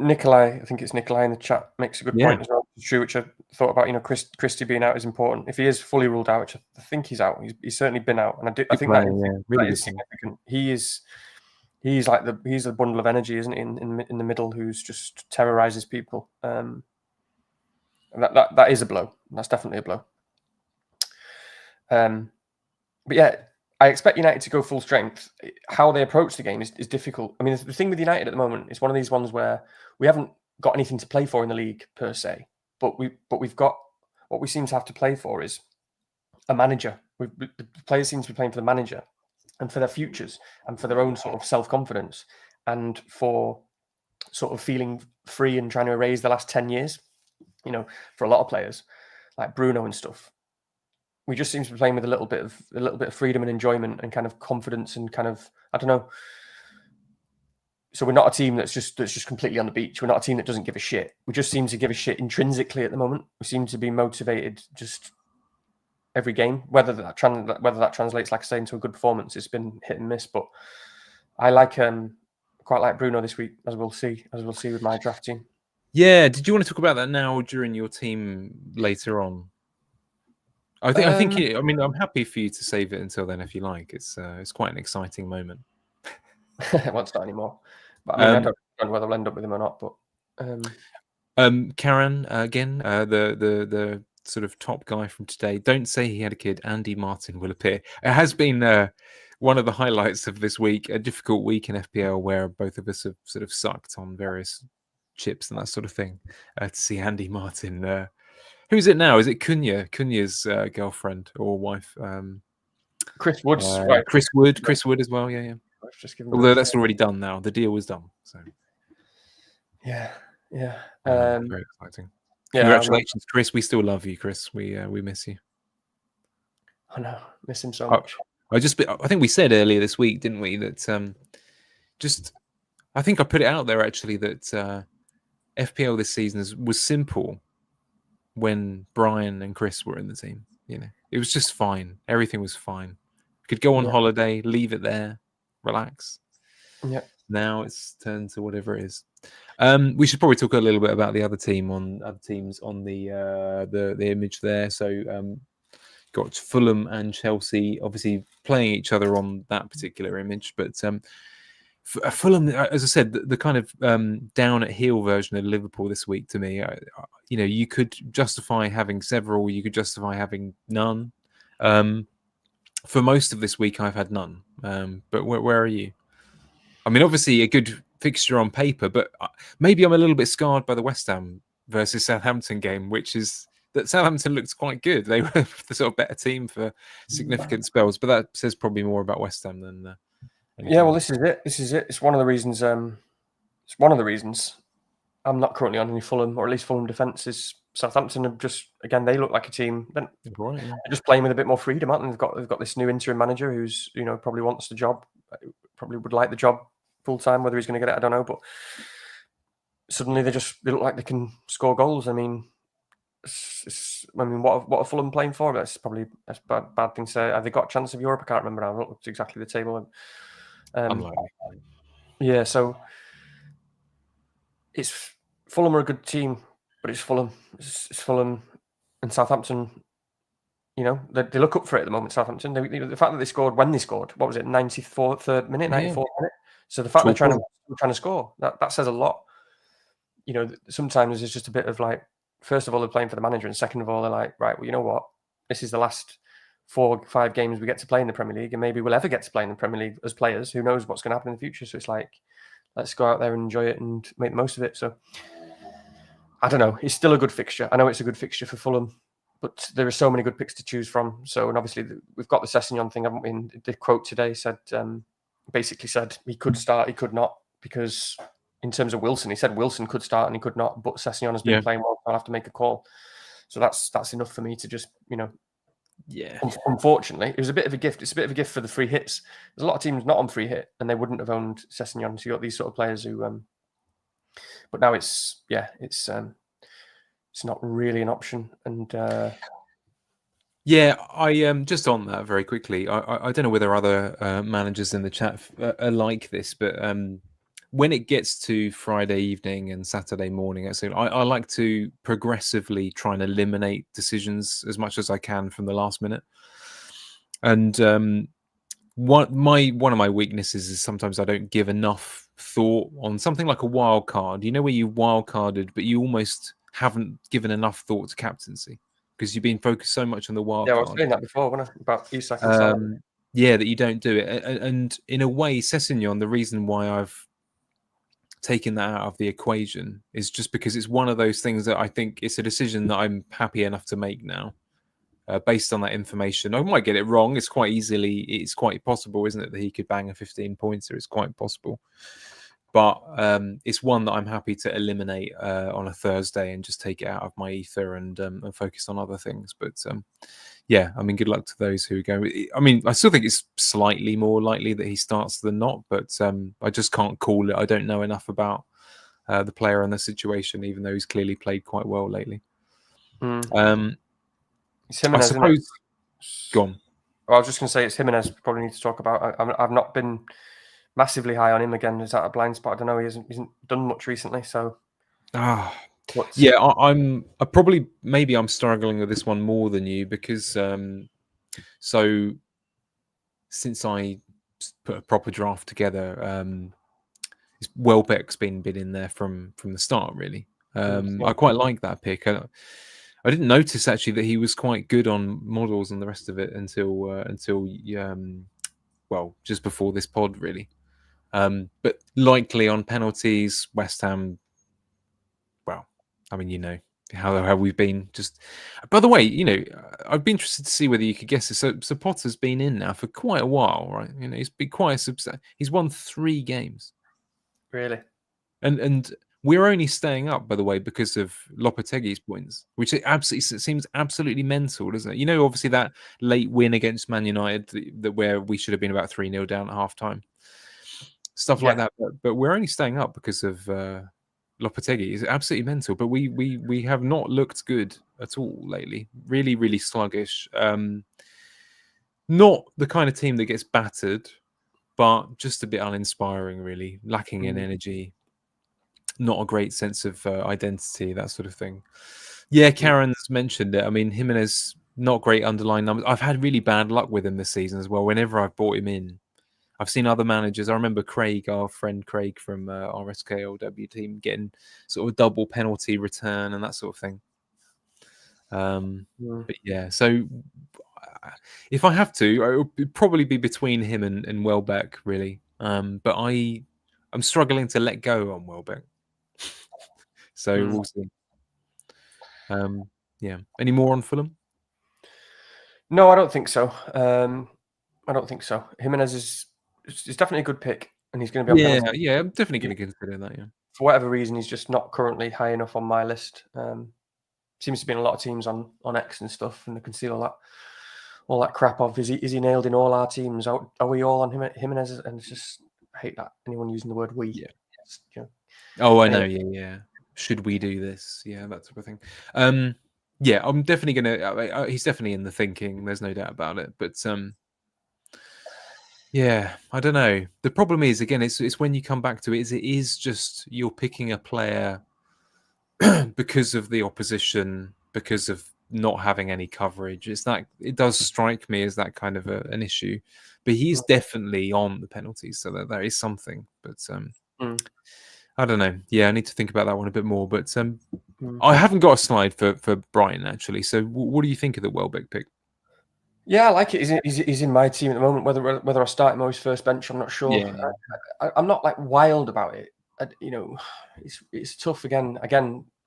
Nikolai, I think it's Nikolai in the chat, makes a good point as well. It's true, which I thought about. Christie being out is important. If he is fully ruled out, which I think he's out, he's certainly been out, and I think that is significant. He's the bundle of energy, isn't he? In the middle, who's just terrorizes people. That is a blow. That's definitely a blow. But yeah, I expect United to go full strength. How they approach the game is difficult. I mean, the thing with United at the moment is one of these ones where we haven't got anything to play for in the league per se, but we've got what we seem to have to play for is a manager. The players seem to be playing for the manager and for their futures and for their own sort of self-confidence and for sort of feeling free and trying to erase the last 10 years. You know, for a lot of players like Bruno and stuff, we just seem to be playing with a little bit of freedom and enjoyment and kind of confidence and kind of, I don't know. So we're not a team that's just completely on the beach. We're not a team that doesn't give a shit. We just seem to give a shit intrinsically at the moment. We seem to be motivated just every game. Whether that translates, like I say, into a good performance, it's been hit and miss. But I quite like Bruno this week, as we'll see with my draft team. Yeah, did you want to talk about that now or during your team later on? I think I'm happy for you to save it until then if you like. It's quite an exciting moment. It won't start anymore. But I mean, I don't know whether I'll end up with him or not. But Karen again, the sort of top guy from today. Don't say he had a kid. Andy Martin will appear. It has been one of the highlights of this week. A difficult week in FPL where both of us have sort of sucked on various chips and that sort of thing. To see Andy Martin. Who's it now? Is it Cunha's girlfriend or wife? Chris Wood's right. Chris Wood as well. Yeah. Although that's already done now. The deal was done. So yeah. Very exciting. Congratulations, Chris. We still love you, Chris. We miss you. I know, miss him so much. I think we said earlier this week, didn't we, that I think I put it out there actually that FPL this season was simple when Brian and Chris were in the team. You know, it was just fine. Everything was fine. Could go on holiday, leave it there, relax. Yeah. Now it's turned to whatever it is. We should probably talk a little bit about the other teams on the image there. So got Fulham and Chelsea obviously playing each other on that particular image, but Fulham, as I said, the kind of down at heel version of Liverpool this week to me. You could justify having several, you could justify having none. For most of this week, I've had none. But where are you? I mean, obviously a good fixture on paper, but maybe I'm a little bit scarred by the West Ham versus Southampton game, which is that Southampton looked quite good. They were the sort of better team for significant spells, but that says probably more about West Ham than. Yeah, well, this is it. It's one of the reasons. It's one of the reasons I'm not currently on any Fulham, or at least Fulham defences. Southampton have just, again, they look like a team. They're just playing with a bit more freedom, aren't they? They've got this new interim manager who's probably wants the job, probably would like the job full time. Whether he's going to get it, I don't know. But suddenly they look like they can score goals. I mean, what are Fulham playing for? That's a bad thing to say. Have they got a chance of Europe? I can't remember now. I looked exactly the table. Yeah, so it's Fulham are a good team, but it's Fulham. It's Fulham and Southampton. They look up for it at the moment. Southampton. The fact that they scored when they scored, what was it, 94th minute, 94th minute. So the fact they're trying to score, that says a lot. Sometimes it's just a bit of like, first of all, they're playing for the manager, and second of all, they're like, right, well, you know what? This is the last 4 or 5 games we get to play in the Premier League, and maybe we'll ever get to play in the Premier League as players. Who knows what's going to happen in the future? So it's like, let's go out there and enjoy it and make the most of it. So I don't know. It's still a good fixture. I know it's a good fixture for Fulham, but there are so many good picks to choose from. So, and obviously we've got the Sessegnon thing, haven't we? The quote today basically said he could start, he could not, because in terms of Wilson, he said Wilson could start and he could not, but Sessegnon has been playing well. I'll have to make a call. So that's enough for me to just, Yeah. Unfortunately, it was a bit of a gift. It's a bit of a gift for the free hits. There's a lot of teams not on free hit, and they wouldn't have owned Sessegnon. So you got these sort of players who, but now it's not really an option. And I just on that very quickly. I don't know whether other managers in the chat are like this, but when it gets to Friday evening and Saturday morning, I like to progressively try and eliminate decisions as much as I can from the last minute. And one of my weaknesses is sometimes I don't give enough thought on something like a wild card. Where you wild carded, but you almost haven't given enough thought to captaincy because you've been focused so much on the wild card. I was saying that before, wasn't I? About Isak and Salah. That you don't do it. And in a way, Sessegnon, the reason why I've taking that out of the equation is just because it's one of those things that I think it's a decision that I'm happy enough to make now, based on that information. I might get it wrong. It's quite possible, isn't it, that he could bang a 15-pointer? It's quite possible. But it's one that I'm happy to eliminate on a Thursday and just take it out of my ether and focus on other things. But yeah, I mean, good luck to those who go. I mean, I still think it's slightly more likely that he starts than not, but I just can't call it. I don't know enough about the player and the situation, even though he's clearly played quite well lately. It's Jimenez, I suppose. isn't it? Go on. Well, I was just going to say it's Jimenez. Probably need to talk about. I've not been massively high on him again. Is that a blind spot? I don't know. He hasn't done much recently, so. Yeah, I'm probably maybe I'm struggling with this one more than you because so since I put a proper draft together, Welbeck's been in there from the start really. I quite like that pick. I didn't notice actually that he was quite good on models and the rest of it until well, just before this pod really. But likely on penalties, West Ham. Well, I mean, you know how we've been. Just by the way, you know, I'd be interested to see whether you could guess this. So Potter's been in now for quite a while, right? You know, he's been quite he's won 3 games. Really? And we're only staying up, by the way, because of Lopetegui's points, which it seems absolutely mental, doesn't it? You know, obviously that late win against Man United, that where we should have been about 3-0 down at half time, stuff like that. But we're only staying up because of Lopetegui. Is absolutely mental. But we have not looked good at all lately. Really, really sluggish. Not the kind of team that gets battered, but just a bit uninspiring, really, lacking in energy. Not a great sense of identity, that sort of thing. Yeah, Karen's mentioned it. I mean, Jimenez, not great underlying numbers. I've had really bad luck with him this season as well. Whenever I've bought him in, I've seen other managers. I remember Craig, our friend Craig from our SKLW team, getting sort of a double penalty return and that sort of thing. But yeah, so if I have to, it would probably be between him and Welbeck, really. But I'm struggling to let go on Welbeck. So we'll see. Yeah. Any more on Fulham? No, I don't think so. I don't think so. Jimenez is definitely a good pick, and he's going to be on penalty. Yeah, I'm definitely going to consider that. Yeah. For whatever reason, he's just not currently high enough on my list. Seems to be in a lot of teams on X and stuff, and they can see all that crap of. Is he nailed in all our teams? Are we all on Jimenez? And it's just, I hate that anyone using the word we. Yeah. You know, oh, I know. Yeah. Should we do this? Yeah, that sort of thing. Yeah, I'm definitely gonna. He's definitely in the thinking. There's no doubt about it. But yeah, I don't know. The problem is, again, it's when you come back to it is just you're picking a player because of the opposition, because of not having any coverage. It does strike me as that kind of an issue. But he's definitely on the penalties, so that there is something. But I don't know. Yeah, I need to think about that one a bit more. But I haven't got a slide for Brighton actually. So what do you think of the Welbeck pick? Yeah, I like it. He's in my team at the moment. Whether I start him or his first bench, I'm not sure. Yeah. I'm not like wild about it. You know, it's tough. Again,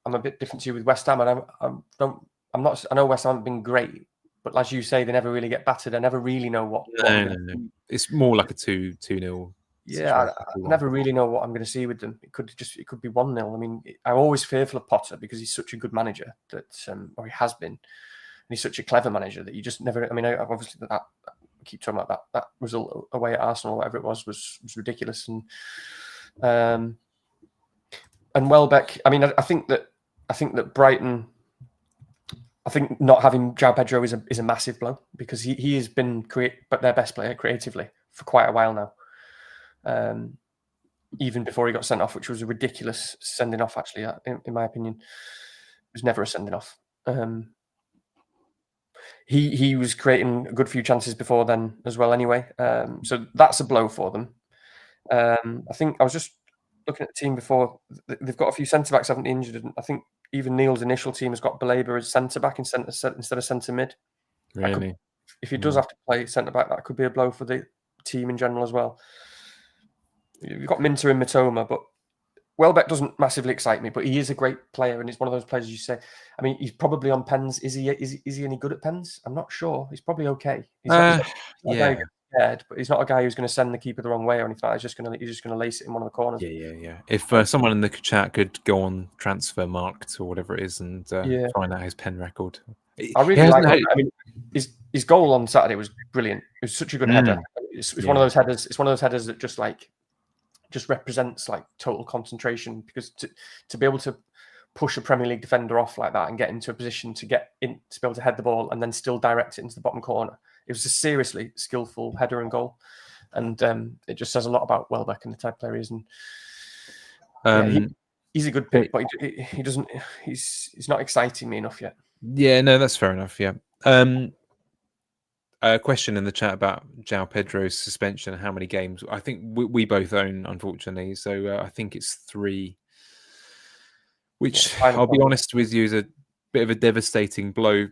I'm a bit different to you with West Ham, and I'm not. I know West Ham haven't been great, but as you say, they never really get battered. I never really know what. No. It's more like a 2-0. Yeah, I never really know what I'm going to see with them. It could be 1-0. I mean, I'm always fearful of Potter because he's such a good manager that, or he has been, and he's such a clever manager that you just never. I mean, obviously that I keep talking about that result away at Arsenal, or whatever it was ridiculous, and Welbeck. I mean, I think that Brighton. I think not having João Pedro is a massive blow because he has been their best player creatively for quite a while now. Even before he got sent off, which was a ridiculous sending off, actually, in my opinion. It was never a sending off. He was creating a good few chances before then as well anyway. So that's a blow for them. I think I was just looking at the team before. They've got a few centre-backs haven't injured. I think even Neil's initial team has got Baleba as centre-back instead of centre-mid. Really? If he does have to play centre-back, that could be a blow for the team in general as well. You've got Minter and Mitoma, but Welbeck doesn't massively excite me, but he is a great player, and he's one of those players you say. I mean, he's probably on pens. Is he any good at pens? I'm not sure. He's probably okay. He's not a guy who gets scared, but he's not a guy who's going to send the keeper the wrong way or anything like that. He's just going to lace it in one of the corners. Yeah. If someone in the chat could go on Transfer Market or whatever it is and find out his pen record. I really like it. I mean, his goal on Saturday was brilliant. It was such a good header. It's one of those headers. It's one of those headers that just represents like total concentration, because to be able to push a Premier League defender off like that and get into a position to get in to be able to head the ball and then still direct it into the bottom corner. It was a seriously skillful header and goal, and it just says a lot about Welbeck and the type of player he is. And he's a good pick, but he doesn't. He's not exciting me enough yet. Yeah, no, that's fair enough. Yeah. A question in the chat about João Pedro's suspension and how many games. I think we both own, unfortunately. So I think it's 3, which I'll be honest with you is a bit of a devastating blow,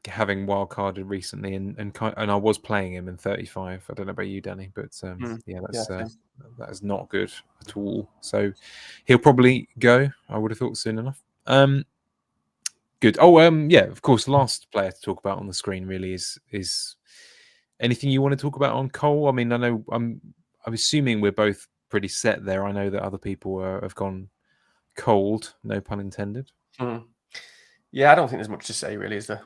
having wildcarded recently, and I was playing him in 35. I don't know about you, Danny, but that is not good at all. So he'll probably go. I would have thought soon enough. Good. Of course, the last player to talk about on the screen really is anything you want to talk about on Cole. I mean, I know I'm assuming we're both pretty set there. I know that other people have gone cold, no pun intended. Yeah, I don't think there's much to say really, is there?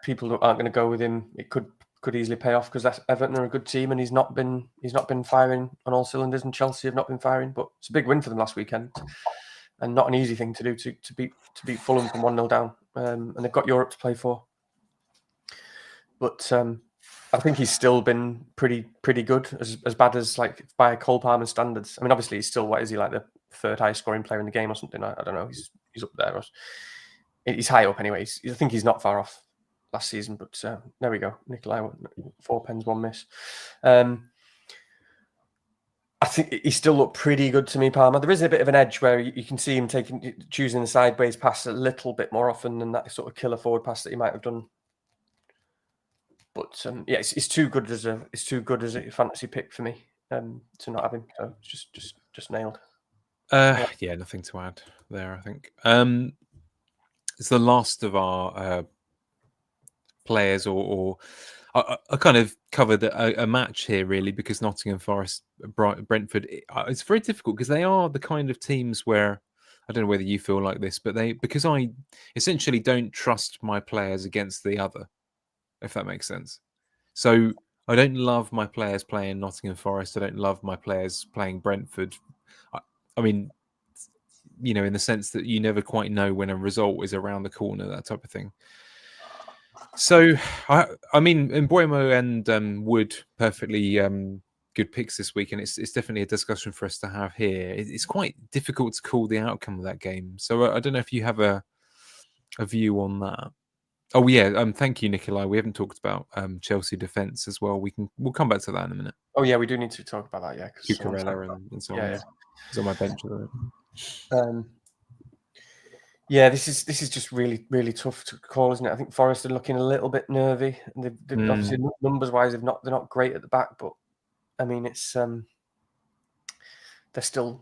People aren't going to go with him. It could easily pay off because Everton are a good team, and he's not been firing on all cylinders, and Chelsea have not been firing. But it's a big win for them last weekend, and not an easy thing to do to beat Fulham from 1-0 down. And they've got Europe to play for. But I think he's still been pretty good, as bad as like by Cole Palmer standards. I mean, obviously he's still, what is he, like the 3rd highest scoring player in the game or something? I don't know. He's up there. He's high up anyway. I think he's not far off last season. But there we go. Nikolai, 4 pens, 1 miss. I think he still looked pretty good to me, Palmer. There is a bit of an edge where you can see him choosing the sideways pass a little bit more often than that sort of killer forward pass that he might have done. But it's too good as a fantasy pick for me to not have him. So it's just nailed. Nothing to add there. I think it's the last of our players, or I kind of covered a match here really, because Nottingham Forest, Brentford. It's very difficult because they are the kind of teams where I don't know whether you feel like this, but because I essentially don't trust my players against the other, if that makes sense. So I don't love my players playing Nottingham Forest. I don't love my players playing Brentford. I mean, in the sense that you never quite know when a result is around the corner, that type of thing. So, I mean, Mbeumo and Wood, perfectly good picks this week, and it's definitely a discussion for us to have here. It's quite difficult to call the outcome of that game. So I don't know if you have a view on that. Oh yeah, thank you, Nikolai. We haven't talked about Chelsea defence as well. We'll come back to that in a minute. Oh yeah, we do need to talk about that. Yeah, Cucurella and so on. He's on my bench at the moment. Yeah, this is just really, really tough to call, isn't it? I think Forest are looking a little bit nervy. They've obviously numbers wise, they're not great at the back, but I mean it's they still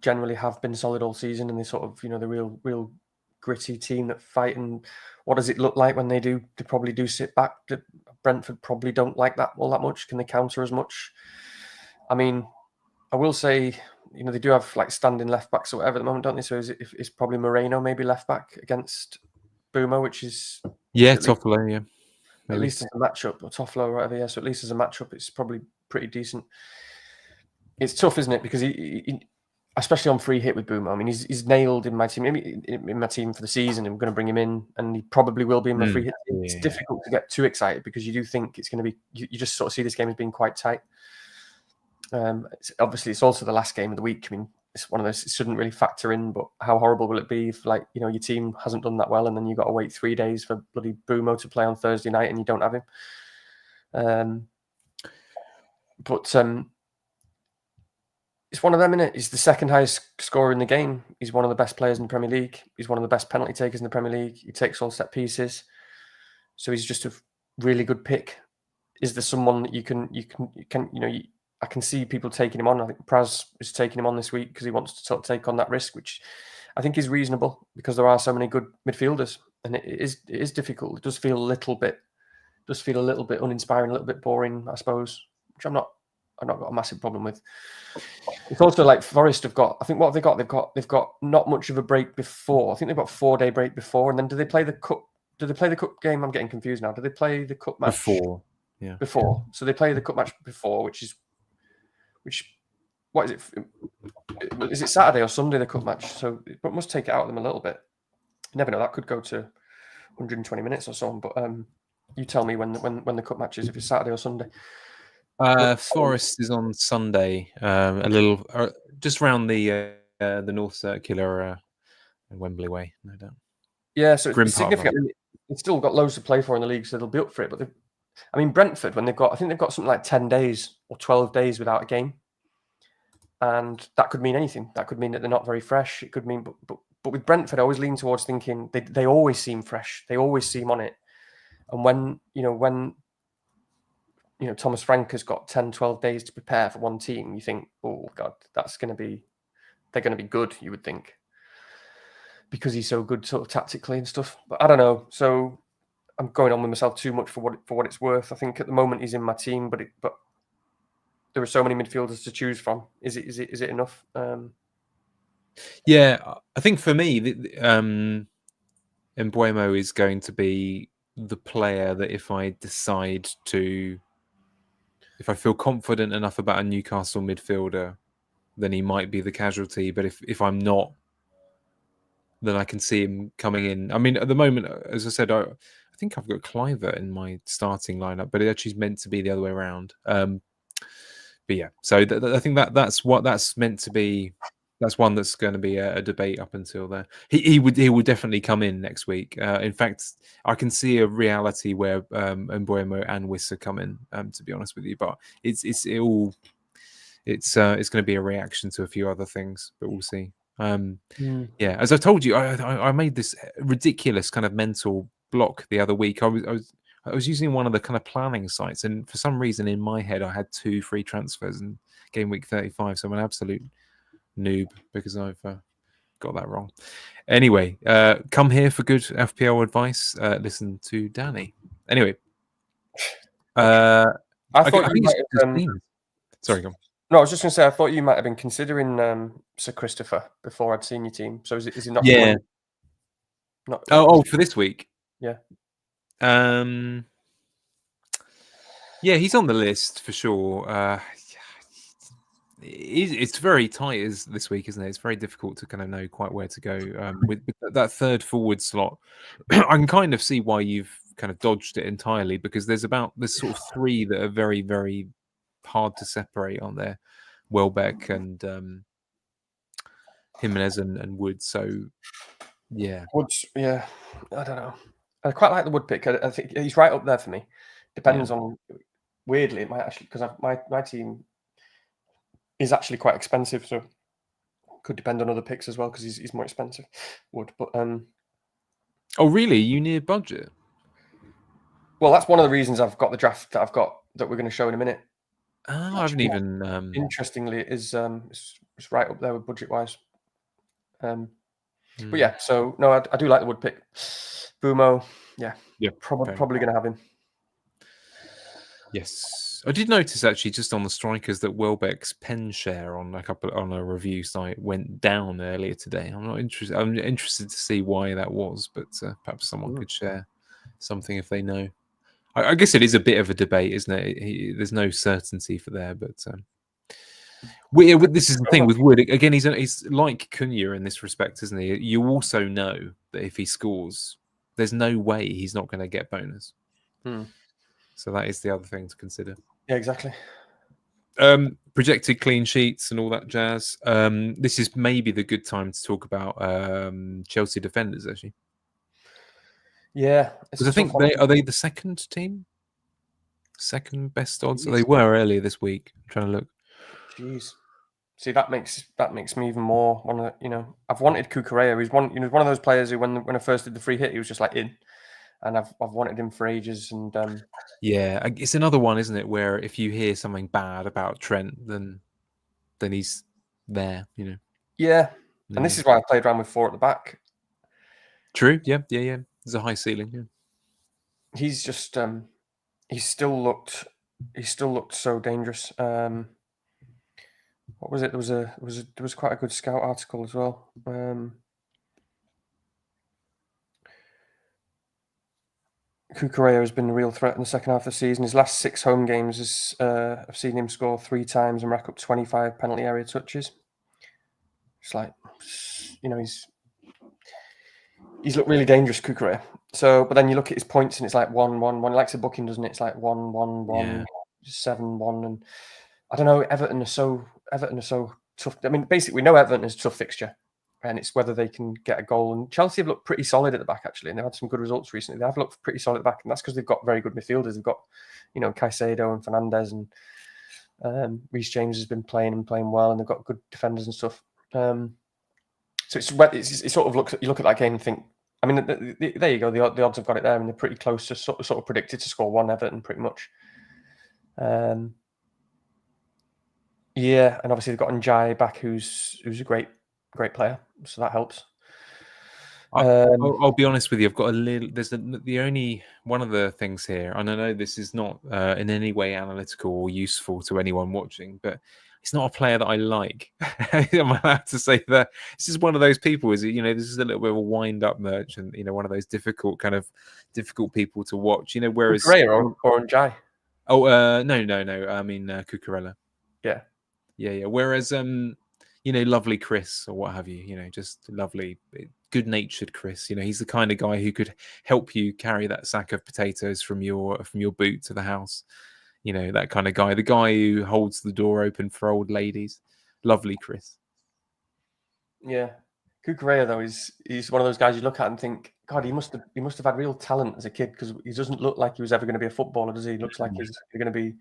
generally have been solid all season, and they sort of the real gritty team that fight. And what does it look like when they do? They probably do sit back. Brentford probably don't like that all that much. Can they counter as much? I mean, I will say, they do have like standing left backs or whatever at the moment, don't they? So it's probably Moreno maybe left back against Boomer, which is Toffolo, yeah. Maybe. At least as a matchup, or Toffolo or whatever. Yeah, so at least as a matchup, it's probably pretty decent. It's tough, isn't it? Because he especially on free hit with Boomer. I mean, he's nailed in my team. Maybe in my team for the season. I'm going to bring him in, and he probably will be in my free hit. It's difficult to get too excited because you do think it's going to be. You just sort of see this game as being quite tight. It's also the last game of the week. I mean, it's one of those. It shouldn't really factor in, but how horrible will it be if, your team hasn't done that well, and then you got to wait 3 days for bloody Boomo to play on Thursday night, and you don't have him. It's one of them, innit? He's the second highest scorer in the game. He's one of the best players in the Premier League. He's one of the best penalty takers in the Premier League. He takes all set pieces, so he's just a really good pick. Is there someone that you can I can see people taking him on. I think Praz is taking him on this week because he wants to sort of take on that risk, which I think is reasonable because there are so many good midfielders, and it is difficult. It does feel a little bit uninspiring, a little bit boring, I suppose, which I've not got a massive problem with. It's also like Forest have got. I think what have they got? They've got not much of a break before. I think they've got a 4-day break before, and then do they play the cup? Do they play the cup game? I'm getting confused now. Do they play the cup match before? Yeah, before. So they play the cup match before, which what is it? Is it Saturday or Sunday the cup match? So it must take it out of them a little bit. You never know. That could go to 120 minutes or so. But you tell me when the cup match is, if it's Saturday or Sunday. Forest is on Sunday, a little just around the North Circular, Wembley way, no doubt. Yeah, so Grim it's Park Run. significant. They've still got loads to play for in the league, so they'll be up for it. But I mean, Brentford, when I think they've got something like 10 days or 12 days without a game, and that could mean anything. That could mean that they're not very fresh. It could mean, but with Brentford, I always lean towards thinking they always seem fresh. They always seem on it. And when Thomas Frank has got 10, 12 days to prepare for one team, you think, oh God, they're going to be good, you would think, because he's so good sort of tactically and stuff. But I don't know. So I'm going on with myself too much for what it's worth. I think at the moment he's in my team, but there are so many midfielders to choose from. Is it enough? Yeah, I think for me, Mbuemo is going to be the player that if I feel confident enough about a Newcastle midfielder, then he might be the casualty. But if I'm not, then I can see him coming in. I mean, at the moment, as I said, I think I've got Cliver in my starting lineup, but it actually is meant to be the other way around. But yeah, so I think that's what that's meant to be. That's one that's going to be a debate up until there. He would definitely come in next week. In fact, I can see a reality where Mbuemo and Wissa come in. To be honest with you, but it's going to be a reaction to a few other things, but we'll see. Yeah, as I told you, I made this ridiculous kind of mental block the other week. I was using one of the kind of planning sites, and for some reason in my head, I had 2 free transfers in game week 35. So I'm an absolute noob because I've got that wrong. Anyway, come here for good FPL advice. Listen to Danny. Anyway, I thought you might have. Sorry, go on. No, I was just going to say I thought you might have been considering Sir Christopher before I'd seen your team. So is it not? Yeah. Not for this week. Yeah. Yeah, he's on the list for sure. It's very tight this week, isn't it? It's very difficult to kind of know quite where to go with that third forward slot. I can kind of see why you've kind of dodged it entirely, because there's sort of 3 that are very, very hard to separate on there: Welbeck and Jimenez and Wood. So yeah, Woods. Yeah, I don't know. I quite like the Wood pick. I think he's right up there for me. Depends on. Weirdly, it might actually, because my team is actually quite expensive, so could depend on other picks as well because he's more expensive. Wood, but oh really? You near budget? Well, that's one of the reasons I've got the draft that I've got that we're going to show in a minute. Oh, I haven't even. Interestingly, it's right up there with budget wise. But yeah, so no, I do like the Wood pick. Bumo, yeah, probably going to have him. Yes, I did notice actually just on the strikers that Welbeck's pen share on a review site went down earlier today. I'm interested to see why that was, but perhaps someone could share something if they know. I guess it is a bit of a debate, isn't it? There's no certainty for there, but this is the thing with Wood. Again, he's like Cunha in this respect, isn't he? You also know that if he scores, there's no way he's not going to get bonus. So that is the other thing to consider. Yeah, exactly. Projected clean sheets and all that jazz. This is maybe the good time to talk about Chelsea defenders, actually. Yeah, because I think are they the second team, second best odds? They were earlier this week. I'm trying to look. Jeez. See, that makes me even more want to. I've wanted Cucurella. He's one of those players who, when I first did the free hit, he was just like in. and I've wanted him for ages. And yeah, it's another one, isn't it? Where if you hear something bad about Trent, then he's there. yeah, and this Yeah. is why I played around with 4 at the back. True. Yeah. There's a high ceiling. Yeah. He's just he still looked so dangerous. What was it? There was quite a good scout article as well. Cucurella has been a real threat in the second half of the season. His last 6 home games I've seen him score 3 times and rack up 25 penalty area touches. It's like, he's looked really dangerous, Cucurella. So, but then you look at his points and it's like 1-1. He likes a booking, doesn't it? It's like 1-1-1, 7-1, and I don't know. Everton are so tough. I mean, basically, we know Everton is a tough fixture, and it's whether they can get a goal. And Chelsea have looked pretty solid at the back, actually, and they've had some good results recently. They have looked pretty solid at the back, and that's because they've got very good midfielders. They've got, Caicedo and Fernandes, and Reece James has been playing well, and they've got good defenders and stuff. So it sort of looks. You look at that game and think. I mean, there you go. The odds have got it there, and they're pretty close to sort of predicted to score 1 Everton, pretty much. Yeah, and obviously they've got Njai back, who's a great player, so that helps. I'll be honest with you. I've got a little. There's the only one of the things here, and I know this is not in any way analytical or useful to anyone watching, but it's not a player that I like. Am I allowed to say that? This is one of those people. Is it? This is a little bit of a wind-up merchant. One of those difficult people to watch. Whereas Cucurella or Njai. Oh no. I mean Cucurella. Yeah. Whereas lovely Chris or what have you, just lovely, good-natured Chris. He's the kind of guy who could help you carry that sack of potatoes from your boot to the house. That kind of guy. The guy who holds the door open for old ladies. Lovely Chris. Yeah. Cucurella, though, he's one of those guys you look at and think, God, he must have had real talent as a kid, because he doesn't look like he was ever going to be a footballer, does he? He looks like he's going to be,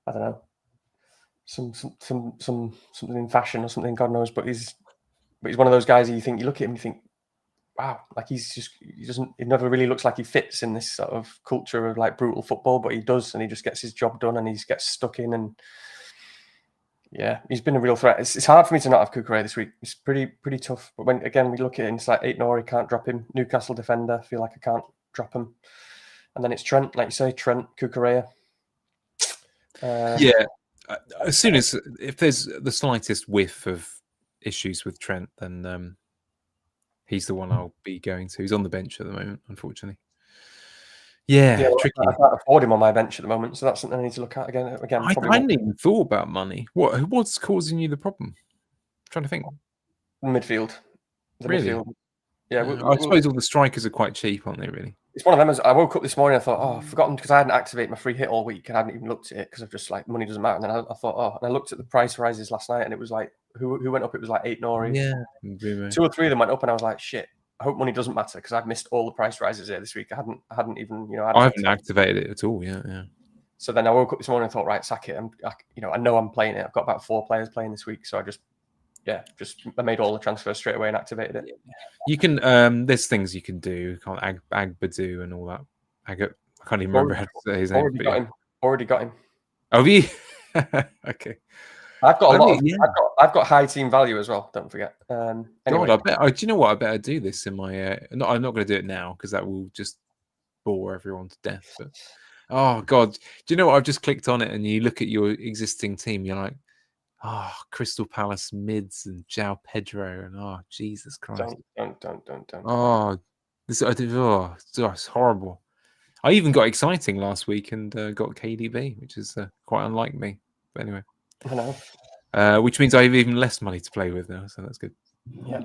I don't know, something in fashion or something, God knows. But he's one of those guys you look at him and you think, wow, like he never really looks like he fits in this sort of culture of like brutal football, but he does, and he just gets his job done, and he gets stuck in, and yeah, he's been a real threat. It's hard for me to not have Cucurella this week. It's pretty tough. But when again we look at it, and it's like 8-0, can't drop him. Newcastle defender, feel like I can't drop him. And then it's Trent, like you say, Cucurella. Yeah, as soon as if there's the slightest whiff of issues with Trent, then he's the one I'll be going to. He's on the bench at the moment, unfortunately. Yeah, tricky. I can't afford him on my bench at the moment, so that's something I need to look at again. I hadn't even thought about money. What's causing you the problem? I'm trying to think. Midfield. Really? Midfield. Yeah, I suppose all the strikers are quite cheap, aren't they? Really? It's one of them. As I woke up this morning, I thought, I've forgotten, because I hadn't activated my free hit all week, and I hadn't even looked at it because I've just like money doesn't matter. And then I thought, and I looked at the price rises last night, and it was like who went up? It was like 8 Norries. Yeah, 2 or 3 of them went up, and I was like, shit. I hope money doesn't matter, because I've missed all the price rises here this week. I hadn't even, I haven't activated it at all. Yeah. So then I woke up this morning and thought, right, sack it. I know I'm playing it. I've got about 4 players playing this week, so I made all the transfers straight away and activated it. You can there's things you can do. You can't Agbadu and all that. I can't even remember how to say his name. Already got him. Oh, have you? Okay. I've got a lot. I've got high team value as well. Don't forget. Anyway. God, do you know what? I better do this in my. I'm not going to do it now, because that will just bore everyone to death. But oh God, do you know what? I've just clicked on it, and you look at your existing team. You're like, Crystal Palace mids and João Pedro, and Jesus Christ! Don't. Oh, it's horrible. I even got exciting last week and got KDB, which is quite unlike me. But anyway, I know. Which means I have even less money to play with now, so that's good. Yeah.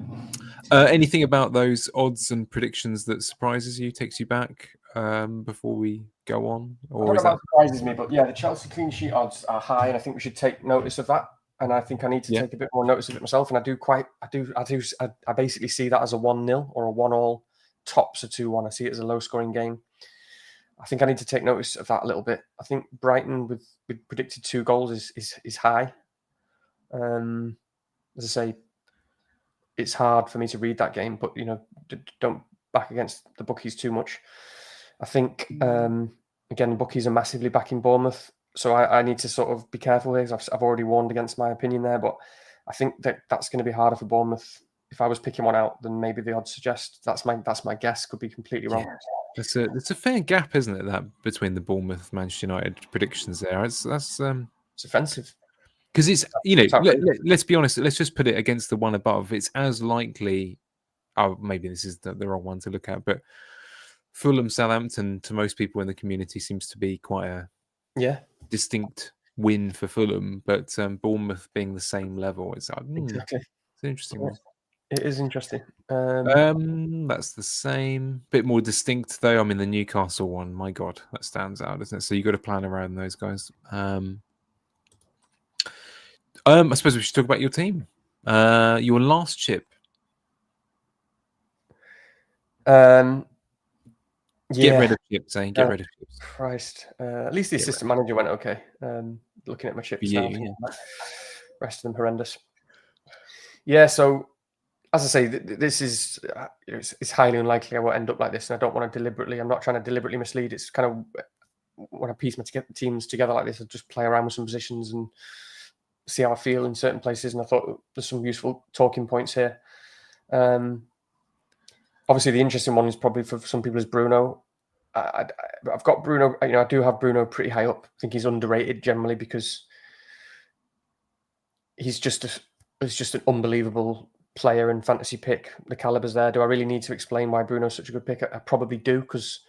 Anything about those odds and predictions that surprises you, takes you back before we go on? Or that surprises me, but yeah, the Chelsea clean sheet odds are high, and I think we should take notice of that. And I think I need to take a bit more notice of it myself. And I basically see that as a 1-0 or a 1-1, tops a 2-1. I see it as a low scoring game. I think I need to take notice of that a little bit. I think Brighton with predicted 2 goals is high. As I say, it's hard for me to read that game, but don't back against the bookies too much. I think again, the bookies are massively backing Bournemouth, so I need to sort of be careful here. I've already warned against my opinion there, but I think that's going to be harder for Bournemouth. If I was picking one out, then maybe the odds suggest. That's my guess. Could be completely wrong. Yeah. It's a fair gap, isn't it? That between the Bournemouth Manchester United predictions there. It's offensive because it's let's be honest. Let's just put it against the one above. It's as likely. Oh, maybe this is the wrong one to look at, but Fulham, Southampton, to most people in the community, seems to be quite a distinct win for Fulham. But Bournemouth being the same level, it's exactly. It's an interesting one. It is interesting. That's the same. Bit more distinct though. I mean, the Newcastle one, my God, that stands out, doesn't it? So you got to plan around those guys. I suppose we should talk about your team. Your last chip. Get rid of chips, eh? Get rid of chips. Christ. At least the assistant manager went okay. Looking at my chips now. Rest of them horrendous. Yeah, so as I say, this is it's highly unlikely I will end up like this, and I don't want to deliberately. I'm not trying to deliberately mislead. It's kind of when I piece my teams together like this, I just play around with some positions and see how I feel in certain places. And I thought there's some useful talking points here. Obviously, the interesting one is probably for some people is Bruno. I've got Bruno. I do have Bruno pretty high up. I think he's underrated generally because he's just an unbelievable player and fantasy pick. The caliber's there. Do I really need to explain why Bruno's such a good pick? I probably do because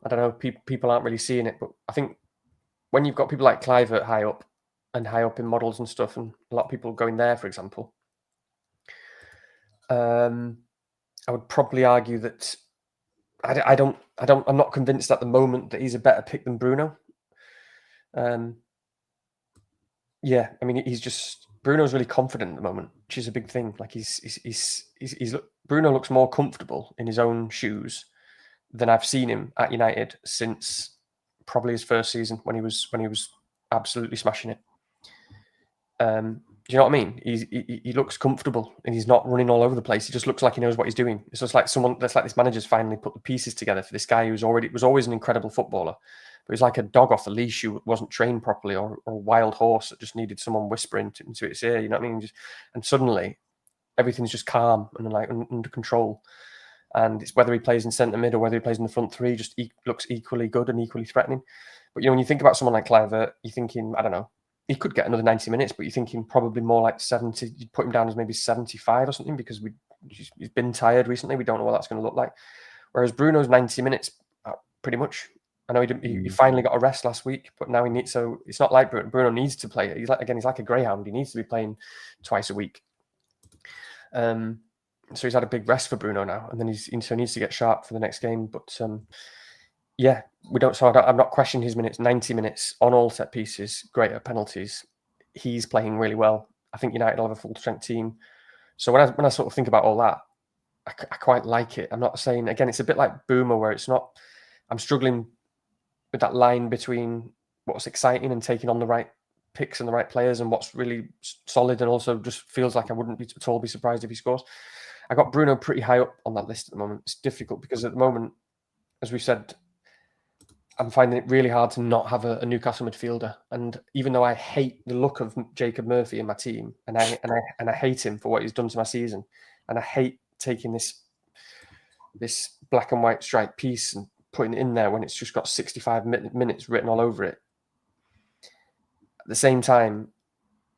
I don't know. People aren't really seeing it, but I think when you've got people like Kluivert high up in models and stuff, and a lot of people going there, for example, I would probably argue that I'm not convinced at the moment that he's a better pick than Bruno. Yeah, I mean, Bruno's really confident at the moment, which is a big thing. Like Bruno looks more comfortable in his own shoes than I've seen him at United since probably his first season when he was absolutely smashing it. Do you know what I mean? He looks comfortable and he's not running all over the place. He just looks like he knows what he's doing. It's just like this manager's finally put the pieces together for this guy who was always an incredible footballer, but he's like a dog off the leash who wasn't trained properly, or a wild horse that just needed someone whispering into its ear. You know what I mean? And suddenly everything's just calm and like under control. And it's whether he plays in centre mid or whether he plays in the front three, just looks equally good and equally threatening. But when you think about someone like Kluivert, you're thinking, I don't know, he could get another 90 minutes, but you're thinking probably more like 70. You'd put him down as maybe 75 or something because he's been tired recently. We don't know what that's going to look like. Whereas Bruno's 90 minutes, pretty much. I know he finally got a rest last week, but now he needs. So it's not like Bruno needs to play. He's like a greyhound. He needs to be playing twice a week. So he's had a big rest for Bruno now, and then he needs to get sharp for the next game. But yeah, I'm not questioning his minutes. 90 minutes on all set pieces, great at penalties. He's playing really well. I think United will have a full strength team. So when I sort of think about all that, I quite like it. I'm not saying, again, it's a bit like Boomer where it's not. I'm struggling with that line between what's exciting and taking on the right picks and the right players and what's really solid and also just feels like I wouldn't at all be surprised if he scores. I got Bruno pretty high up on that list at the moment. It's difficult because at the moment, as we've said, I'm finding it really hard to not have a Newcastle midfielder. And even though I hate the look of Jacob Murphy in my team, and I hate him for what he's done to my season, and I hate taking this black and white striped piece and putting it in there when it's just got 65 minutes written all over it. At the same time,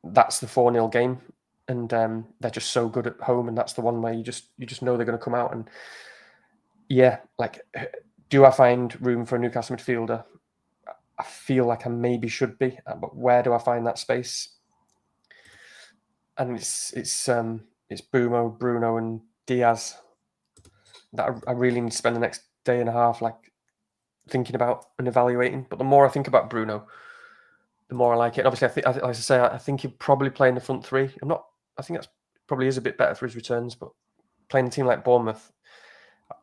that's the 4-0 game, and they're just so good at home, and that's the one where you just know they're going to come out. And yeah, like, do I find room for a Newcastle midfielder? I feel like I maybe should be, but where do I find that space? And it's Bumo, Bruno, and Diaz that I really need to spend the next day and a half like thinking about and evaluating. But the more I think about Bruno, the more I like it. Obviously, I think he'll probably play in the front three. I think that's probably is a bit better for his returns, but playing a team like Bournemouth,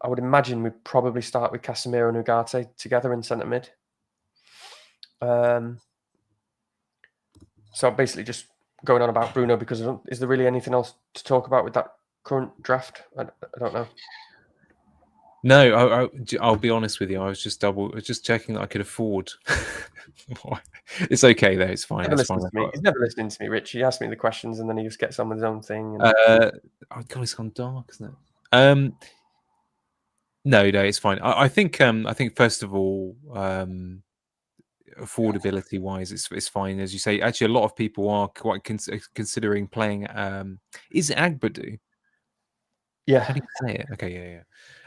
I would imagine we'd probably start with Casemiro and Ugarte together in centre mid. So basically just going on about Bruno because is there really anything else to talk about with that current draft? I don't know. No, I'll be honest with you. I was just checking that I could afford. It's okay though. It's fine. Never It's fine. listens to me. He's never listening to me, Rich. He asks me the questions and then he just gets on with his own thing. And... Oh God, it's gone dark, isn't it? No, it's fine. I think first of all, affordability wise, it's fine. As you say, actually, a lot of people are quite considering playing. Is it Agbadu? Yeah, How do you say it? Okay,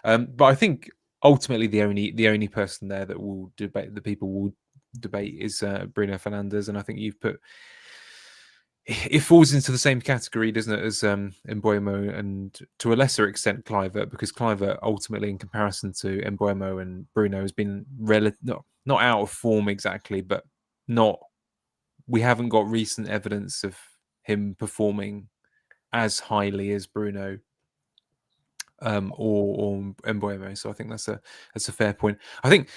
yeah. But I think ultimately the only person there that will debate, that people will debate, is Bruno Fernandes, and I think you've put, it falls into the same category, doesn't it, as Mbeumo and to a lesser extent Kluivert, because Kluivert ultimately, in comparison to Mbeumo and Bruno, has been not out of form exactly, but not. We haven't got recent evidence of him performing as highly as Bruno or Mbeumo. So I think that's a fair point. I think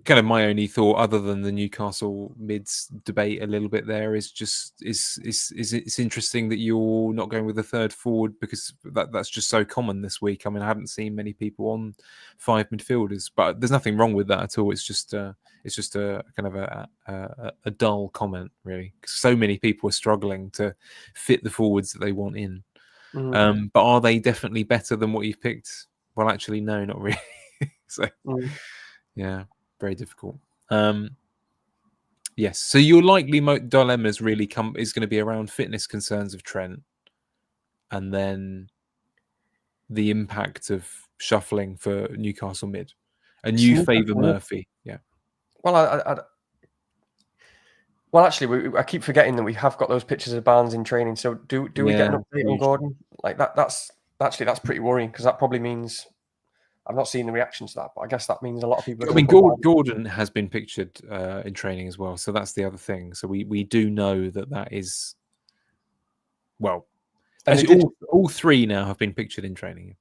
kind of my only thought, other than the Newcastle mids debate a little bit there, is just is it's interesting that you're not going with a third forward, because that's just so common this week. I mean, I haven't seen many people on 5 midfielders, but there's nothing wrong with that at all. It's just a kind of a dull comment, really, because so many people are struggling to fit the forwards that they want in. But are they definitely better than what you've picked? Well, actually, no, not really. So, yeah, very difficult. Yes. So your likely dilemma is going to be around fitness concerns of Trent, and then the impact of shuffling for Newcastle mid, and you favour Murphy. Yeah. Well, well, actually, I keep forgetting that we have got those pictures of Barnes in training. So do we get an update on Gordon? Like that's pretty worrying, because that probably means I've not seen the reaction to that, but I guess that means a lot of people. I mean, Gordon has been pictured in training as well, so that's the other thing. So we do know that is, well, and actually all three now have been pictured in training.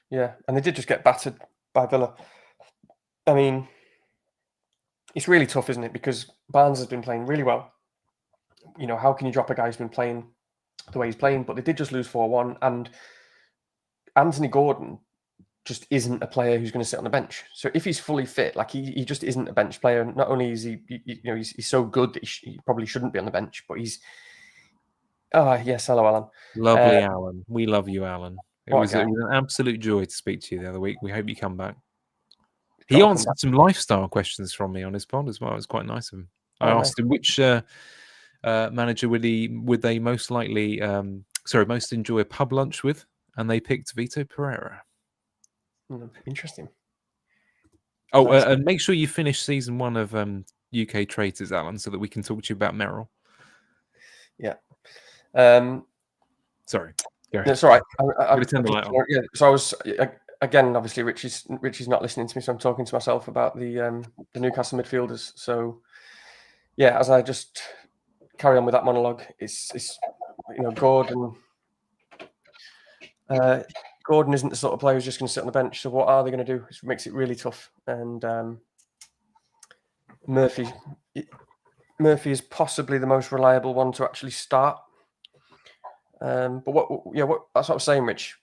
Yeah, and they did just get battered by Villa. I mean, it's really tough, isn't it? Because Barnes has been playing really well. You know, how can you drop a guy who's been playing the way he's playing? But they did just lose 4-1, and Anthony Gordon just isn't a player who's going to sit on the bench. So if he's fully fit, like he just isn't a bench player. Not only is he's so good that he probably shouldn't be on the bench, but he's. Oh yes, hello, Alan. Lovely, Alan. We love you, Alan. It was an absolute joy to speak to you the other week. We hope you come back. He answered some lifestyle questions from me on his pod as well. It was quite nice of him. I asked him which manager would they most likely most enjoy a pub lunch with, and they picked Vito Pereira. Interesting. Oh, nice. And make sure you finish season 1 of UK Traitors, Alan, so that we can talk to you about Merrill. Yeah. Sorry. That's all right. I'm turn the light on. Yeah. So I was again, obviously, Richie's not listening to me, so I'm talking to myself about the Newcastle midfielders. So yeah, as I just carry on with that monologue, it's Gordon. Gordon isn't the sort of player who's just going to sit on the bench. So what are they going to do? It makes it really tough. And Murphy is possibly the most reliable one to actually start. But what that's what I was saying, Rich.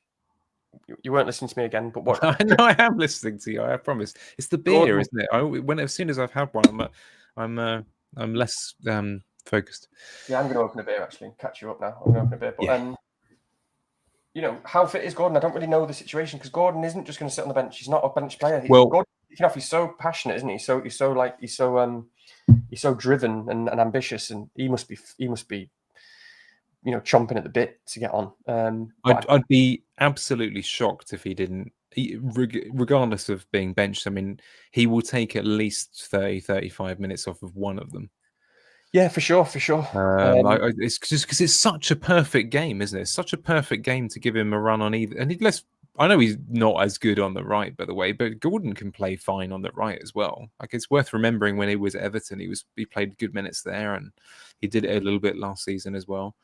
You weren't listening to me again, but what? No, I am listening to you. I promise. It's the beer, Gordon, isn't it? As soon as I've had one, I'm less focused. Yeah, I'm going to open a beer actually. Catch you up now. I'm going to open a beer, but how fit is Gordon? I don't really know the situation, because Gordon isn't just going to sit on the bench. He's not a bench player. Gordon, he's so passionate, isn't he? He's so driven and ambitious, and he must be. Chomping at the bit to get on. I'd be absolutely shocked if he didn't, regardless of being benched. I mean, he will take at least 30-35 minutes off of one of them. Yeah, for sure. It's just because it's such a perfect game, isn't it? It's such a perfect game to give him a run on either. And I know he's not as good on the right, by the way, but Gordon can play fine on the right as well. Like, it's worth remembering when he was at Everton, he played good minutes there, and he did it a little bit last season as well.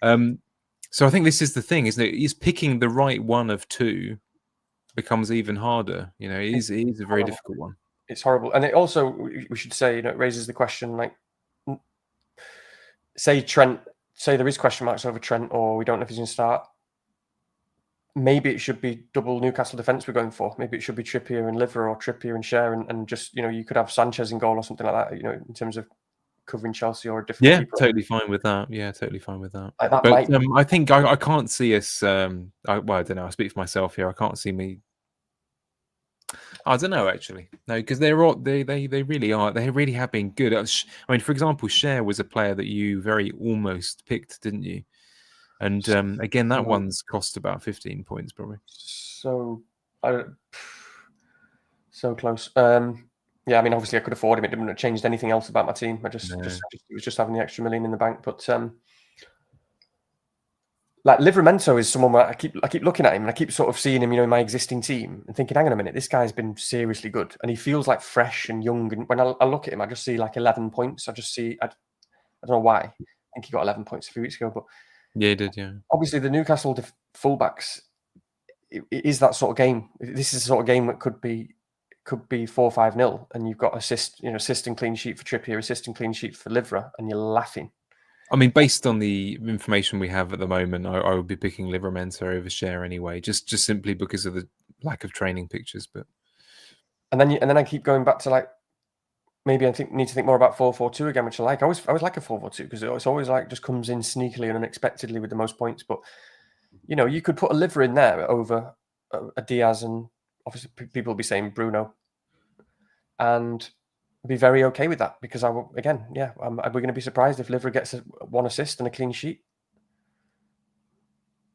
So I think this is the thing, isn't it? He's picking the right one of two becomes even harder. It is a very difficult one. It's horrible. And it also, we should say, it raises the question, like, say there is question marks over Trent, or we don't know if he's going to start. maybe it should be double Newcastle defence we're going for. Maybe it should be Trippier and Liver or Trippier and Schär and just, you could have Sanchez in goal or something like that, in terms of covering Chelsea or a different keeper. Totally fine with that. Yeah, totally fine with that. Like that But might I think I can't see us. I don't know. I speak for myself here. I can't see me. I don't know actually. No, because they really are. They really have been good. I mean, for example, Schär was a player that you very almost picked, didn't you? And again, that one's cost about 15 points probably. So close. Yeah, I mean, obviously I could afford him. It didn't have changed anything else about my team. It was just having the extra million in the bank. But like Livramento is someone where I keep looking at him and I keep sort of seeing him, in my existing team and thinking, hang on a minute, this guy's been seriously good and he feels like fresh and young. And when I look at him, I just see like 11 points. I don't know why. I think he got 11 points a few weeks ago, but yeah, he did. Yeah, obviously the Newcastle fullbacks, it is that sort of game. This is the sort of game that could be 4-5-0, and you've got assist and clean sheet for Trippier, assist and clean sheet for Livra, and you're laughing. I mean, based on the information we have at the moment, I would be picking Livramento over Schär anyway, just simply because of the lack of training pictures. But and then I keep going back to like maybe I need to think more about 4-4-2 again, which I like. I always like a 4-4-2 because it's always like just comes in sneakily and unexpectedly with the most points. But you could put a Livra in there over a Diaz, and obviously people will be saying Bruno, and be very okay with that because we're going to be surprised if Livra gets one assist and a clean sheet.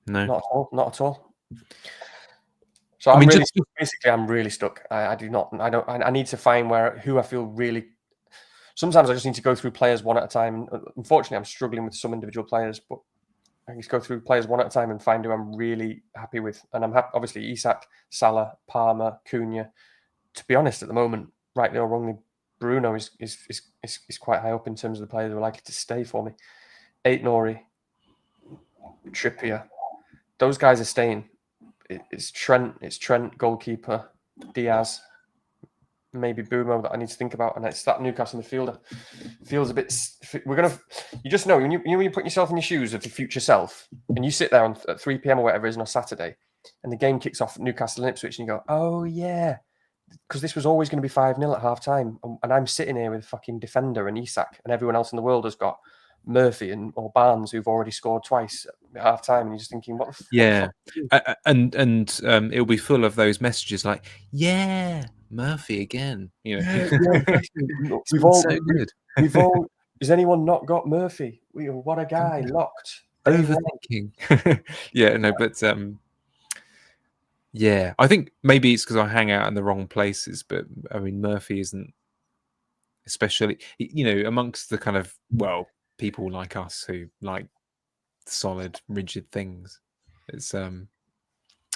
No, not at all. So I'm really stuck. I need to find who I feel really. Sometimes I just need to go through players one at a time. Unfortunately, I'm struggling with some individual players, but I can just go through players one at a time and find who I'm really happy with. And I'm happy, obviously, Isak, Salah, Palmer, Cunha. To be honest, at the moment, rightly or wrongly, Bruno is quite high up in terms of the players who are likely to stay for me. Aït-Nouri, Trippier, those guys are staying. It's Trent, goalkeeper, Diaz, maybe Bumo that I need to think about, and it's that Newcastle midfielder. Feels a bit. You just know when you put yourself in your shoes of the future self, and you sit there at 3 p.m. or whatever it is on a Saturday, and the game kicks off at Newcastle and Ipswich, and you go, oh yeah. Because this was always going to be 5-0 at half time. And I'm sitting here with fucking Defender and Isak, and everyone else in the world has got Murphy or Barnes who've already scored twice at half time. And you're just thinking, what the fuck? Yeah. And it'll be full of those messages like, yeah, Murphy again. We've all so good. Has anyone not got Murphy? What a guy, locked. Overthinking. Yeah, no, but yeah, I think maybe it's because I hang out in the wrong places, but I mean, Murphy isn't, especially, amongst the kind of, people like us who like solid, rigid things. It's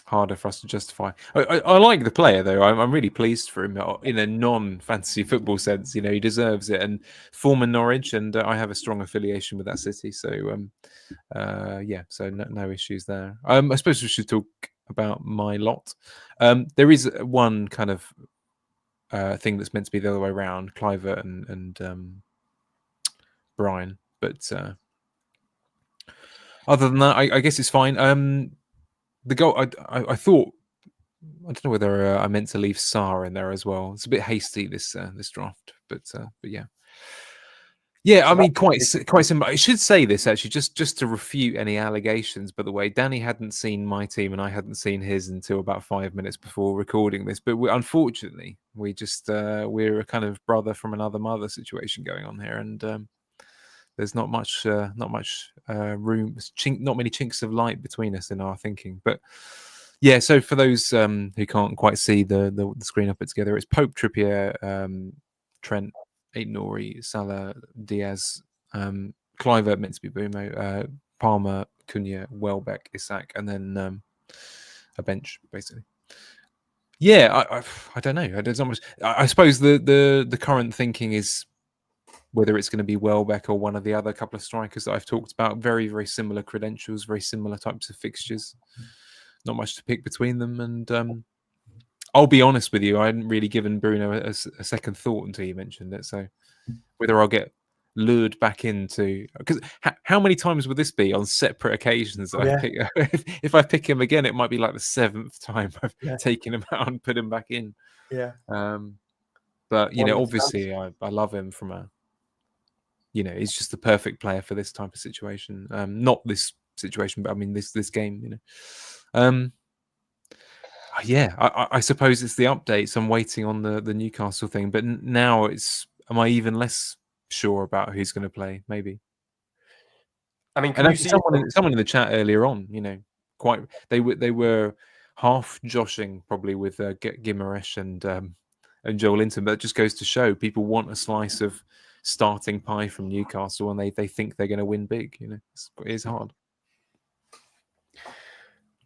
harder for us to justify. I like the player though. I'm really pleased for him in a non-fantasy football sense. He deserves it. And former Norwich, and I have a strong affiliation with that city. So so no issues there. I suppose we should talk about my lot. There is one kind of thing that's meant to be the other way around, Clivert and Brian, but other than that, I guess it's fine. The goal, I thought, I don't know whether I meant to leave Sarr in there as well. It's a bit hasty this draft, but yeah. Yeah, I mean, quite simple. I should say this actually, just to refute any allegations. By the way, Danny hadn't seen my team and I hadn't seen his until about 5 minutes before recording this. But unfortunately, we're a kind of brother from another mother situation going on here, and there's not much room, not many chinks of light between us in our thinking. But yeah, so for those who can't quite see the screen I put together, it's Pope, Trippier, Trent, Aït-Nouri, Salah, Diaz, Clivert meant to be Bumo, Palmer, Cunha, Welbeck, Isak, and then a bench basically. Yeah, I don't know. There's not much. I suppose the current thinking is whether it's going to be Welbeck or one of the other couple of strikers that I've talked about. Very, very similar credentials, very similar types of fixtures. Not much to pick between them, and I'll be honest with you, I hadn't really given Bruno a second thought until you mentioned it. So whether I'll get lured back into, because how many times would this be on separate occasions that I've picked? If I pick him again, it might be like the 7th time I've taken him out and put him back in. But obviously I love him from a, he's just the perfect player for this type of situation. Not this situation, but I mean this game. I suppose it's the updates. I'm waiting on the Newcastle thing, but now am I even less sure about who's going to play? Maybe. I mean, and someone in the chat earlier on, they were half joshing probably with Gimaresh and Joel Linton, but it just goes to show people want a slice of starting pie from Newcastle, and they think they're going to win big. It's hard.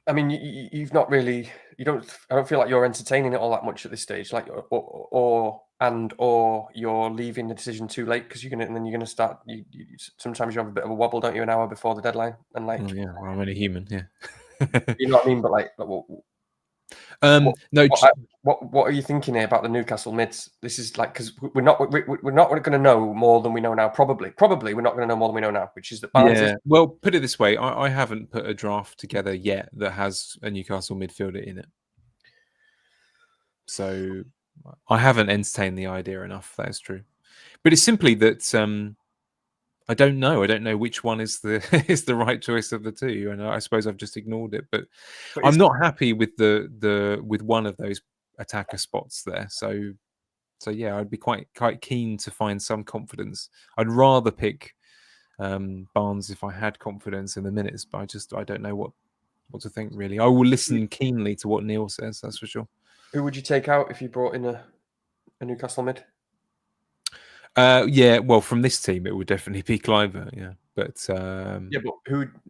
I mean, you've not really. I don't feel like you're entertaining it all that much at this stage. Like, or you're leaving the decision too late because then you're gonna start. Sometimes you have a bit of a wobble, don't you? An hour before the deadline, and like, well, I'm only human, yeah. You know what I mean? But like, what are you thinking here about the Newcastle mids? This is like, because we're not going to know more than we know now. Probably we're not going to know more than we know now, which is that Barnes. Yeah. Well, put it this way: I haven't put a draft together yet that has a Newcastle midfielder in it, so I haven't entertained the idea enough. That is true, but it's simply that I don't know. I don't know which one is the right choice of the two, and I suppose I've just ignored it. But I'm not happy with with one of those attacker spots there. So yeah, I'd be quite keen to find some confidence. I'd rather pick Barnes if I had confidence in the minutes, but I don't know what to think really. I will listen keenly to what Neil says. That's for sure. Who would you take out if you brought in a Newcastle mid? Yeah, well, from this team, it would definitely be Kluivert. Yeah, but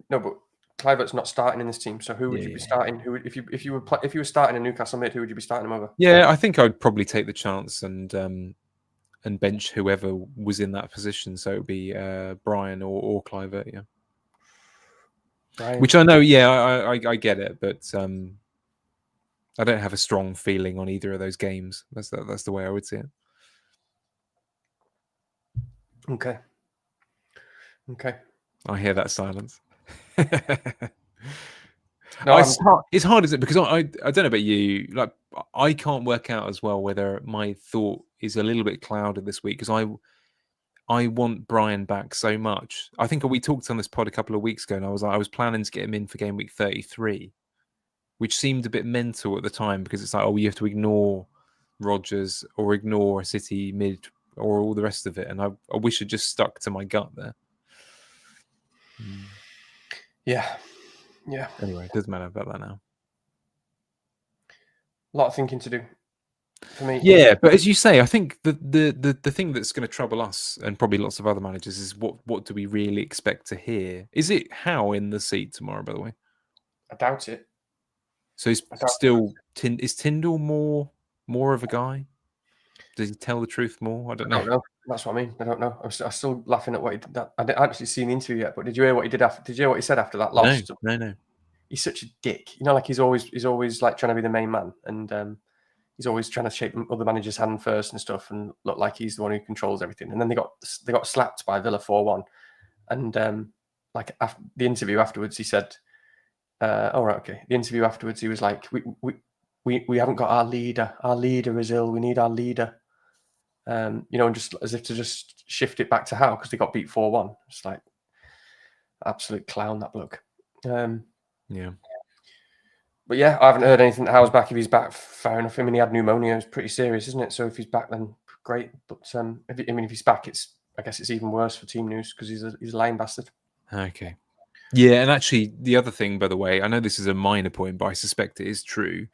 but Kluivert's not starting in this team. So who would you be starting? Who if you were starting a Newcastle mid, who would you be starting him over? Yeah, I think I'd probably take the chance and bench whoever was in that position. So it would be Brian or Kluivert. Yeah, Brian. Which I know. Yeah, I get it, but I don't have a strong feeling on either of those games. That's the way I would see it. Okay. I hear that silence. No, it's hard, isn't it? Because I don't know about you. Like, I can't work out as well whether my thought is a little bit clouded this week, because I want Brian back so much. I think we talked on this pod a couple of weeks ago, and I was planning to get him in for game week 33, which seemed a bit mental at the time, because it's like, you have to ignore Rodgers or ignore a City mid or all the rest of it, and I wish I'd just stuck to my gut there. Yeah. Anyway, it doesn't matter about that now. A lot of thinking to do for me. Yeah, but as you say, I think the thing that's going to trouble us and probably lots of other managers is what do we really expect to hear? Is it Howe in the seat tomorrow? By the way, I doubt it. So he's still is Tyndall more of a guy? Does he tell the truth more? I don't know. That's what I mean. I don't know. I'm still laughing at what he did. I didn't actually see the interview yet, but did you hear what he did after? Did you hear what he said after that loss? No. He's such a dick. Like he's always like trying to be the main man, and he's always trying to shake other managers' hand first and stuff, and look like he's the one who controls everything. And then they got slapped by Villa 4-1, and like after the interview afterwards, he said, "Oh right, okay." The interview afterwards, he was like, "We haven't got our leader. Our leader is ill. We need our leader." And just as if to just shift it back to Howe, because they got beat 4-1. It's like absolute clown, that bloke. Yeah. But yeah, I haven't heard anything. Howe's back. If he's back, fair enough. I mean, he had pneumonia. It's pretty serious, isn't it? So if he's back, then great. But if he's back, I guess it's even worse for team news, because he's a lying bastard. Okay. Yeah, and actually, the other thing, by the way, I know this is a minor point, but I suspect it is true,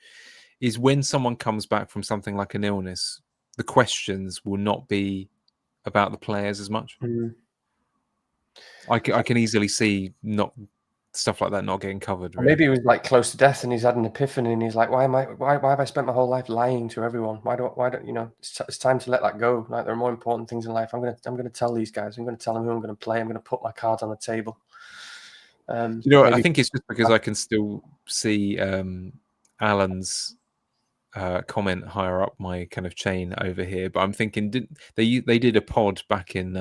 is when someone comes back from something like an illness, the questions will not be about the players as much. I can easily see stuff like that not getting covered. Really. Maybe he was like close to death, and he's had an epiphany, and he's like, "Why have I spent my whole life lying to everyone? Why don't It's time to let that go. Like, there are more important things in life. I'm gonna tell these guys. I'm gonna tell them who I'm gonna play. I'm gonna put my cards on the table." I think it's just because I can still see Alan's comment higher up my kind of chain over here, but I'm thinking, they did a pod back in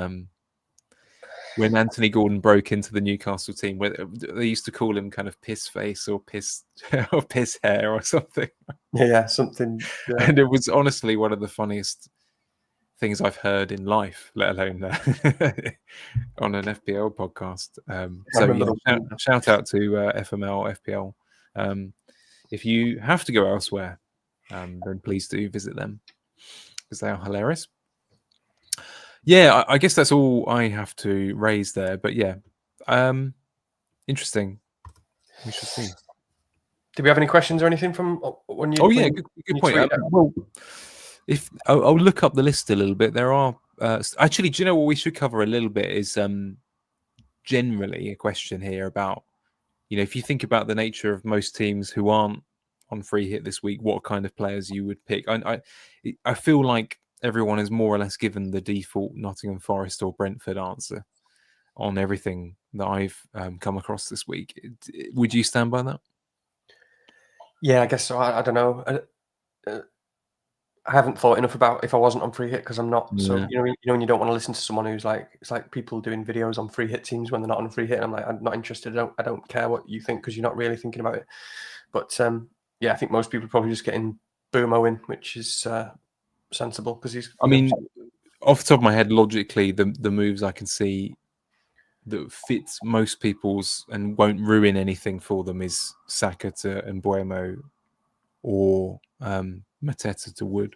when Anthony Gordon broke into the Newcastle team, where they used to call him kind of piss face or piss or piss hair or something. Yeah, something. Yeah. And it was honestly one of the funniest things I've heard in life, let alone on an FPL podcast. So yeah, shout out to FML FPL. If you have to go elsewhere, then please do visit them because they are hilarious. Yeah, I guess that's all I have to raise there. But yeah, interesting. We shall see. Do we have any questions or anything from when you? Oh yeah, good point. Well, if I'll look up the list a little bit, there are actually. Do you know what we should cover a little bit? Is generally a question here about, if you think about the nature of most teams who aren't on free hit this week, what kind of players you would pick. I feel like everyone is more or less given the default Nottingham Forest or Brentford answer on everything that I've come across this week. Would you stand by that? Yeah, I guess so. I don't know. I haven't thought enough about if I wasn't on free hit because I'm not. So when you don't want to listen to someone who's like, it's like people doing videos on free hit teams when they're not on free hit. And I'm like, I'm not interested. I don't care what you think because you're not really thinking about it. But yeah, I think most people are probably just getting Boomo in, which is sensible because he's. I mean, off the top of my head, logically, the moves I can see that fits most people's and won't ruin anything for them is Saka to Mbuemo or Mateta to Wood,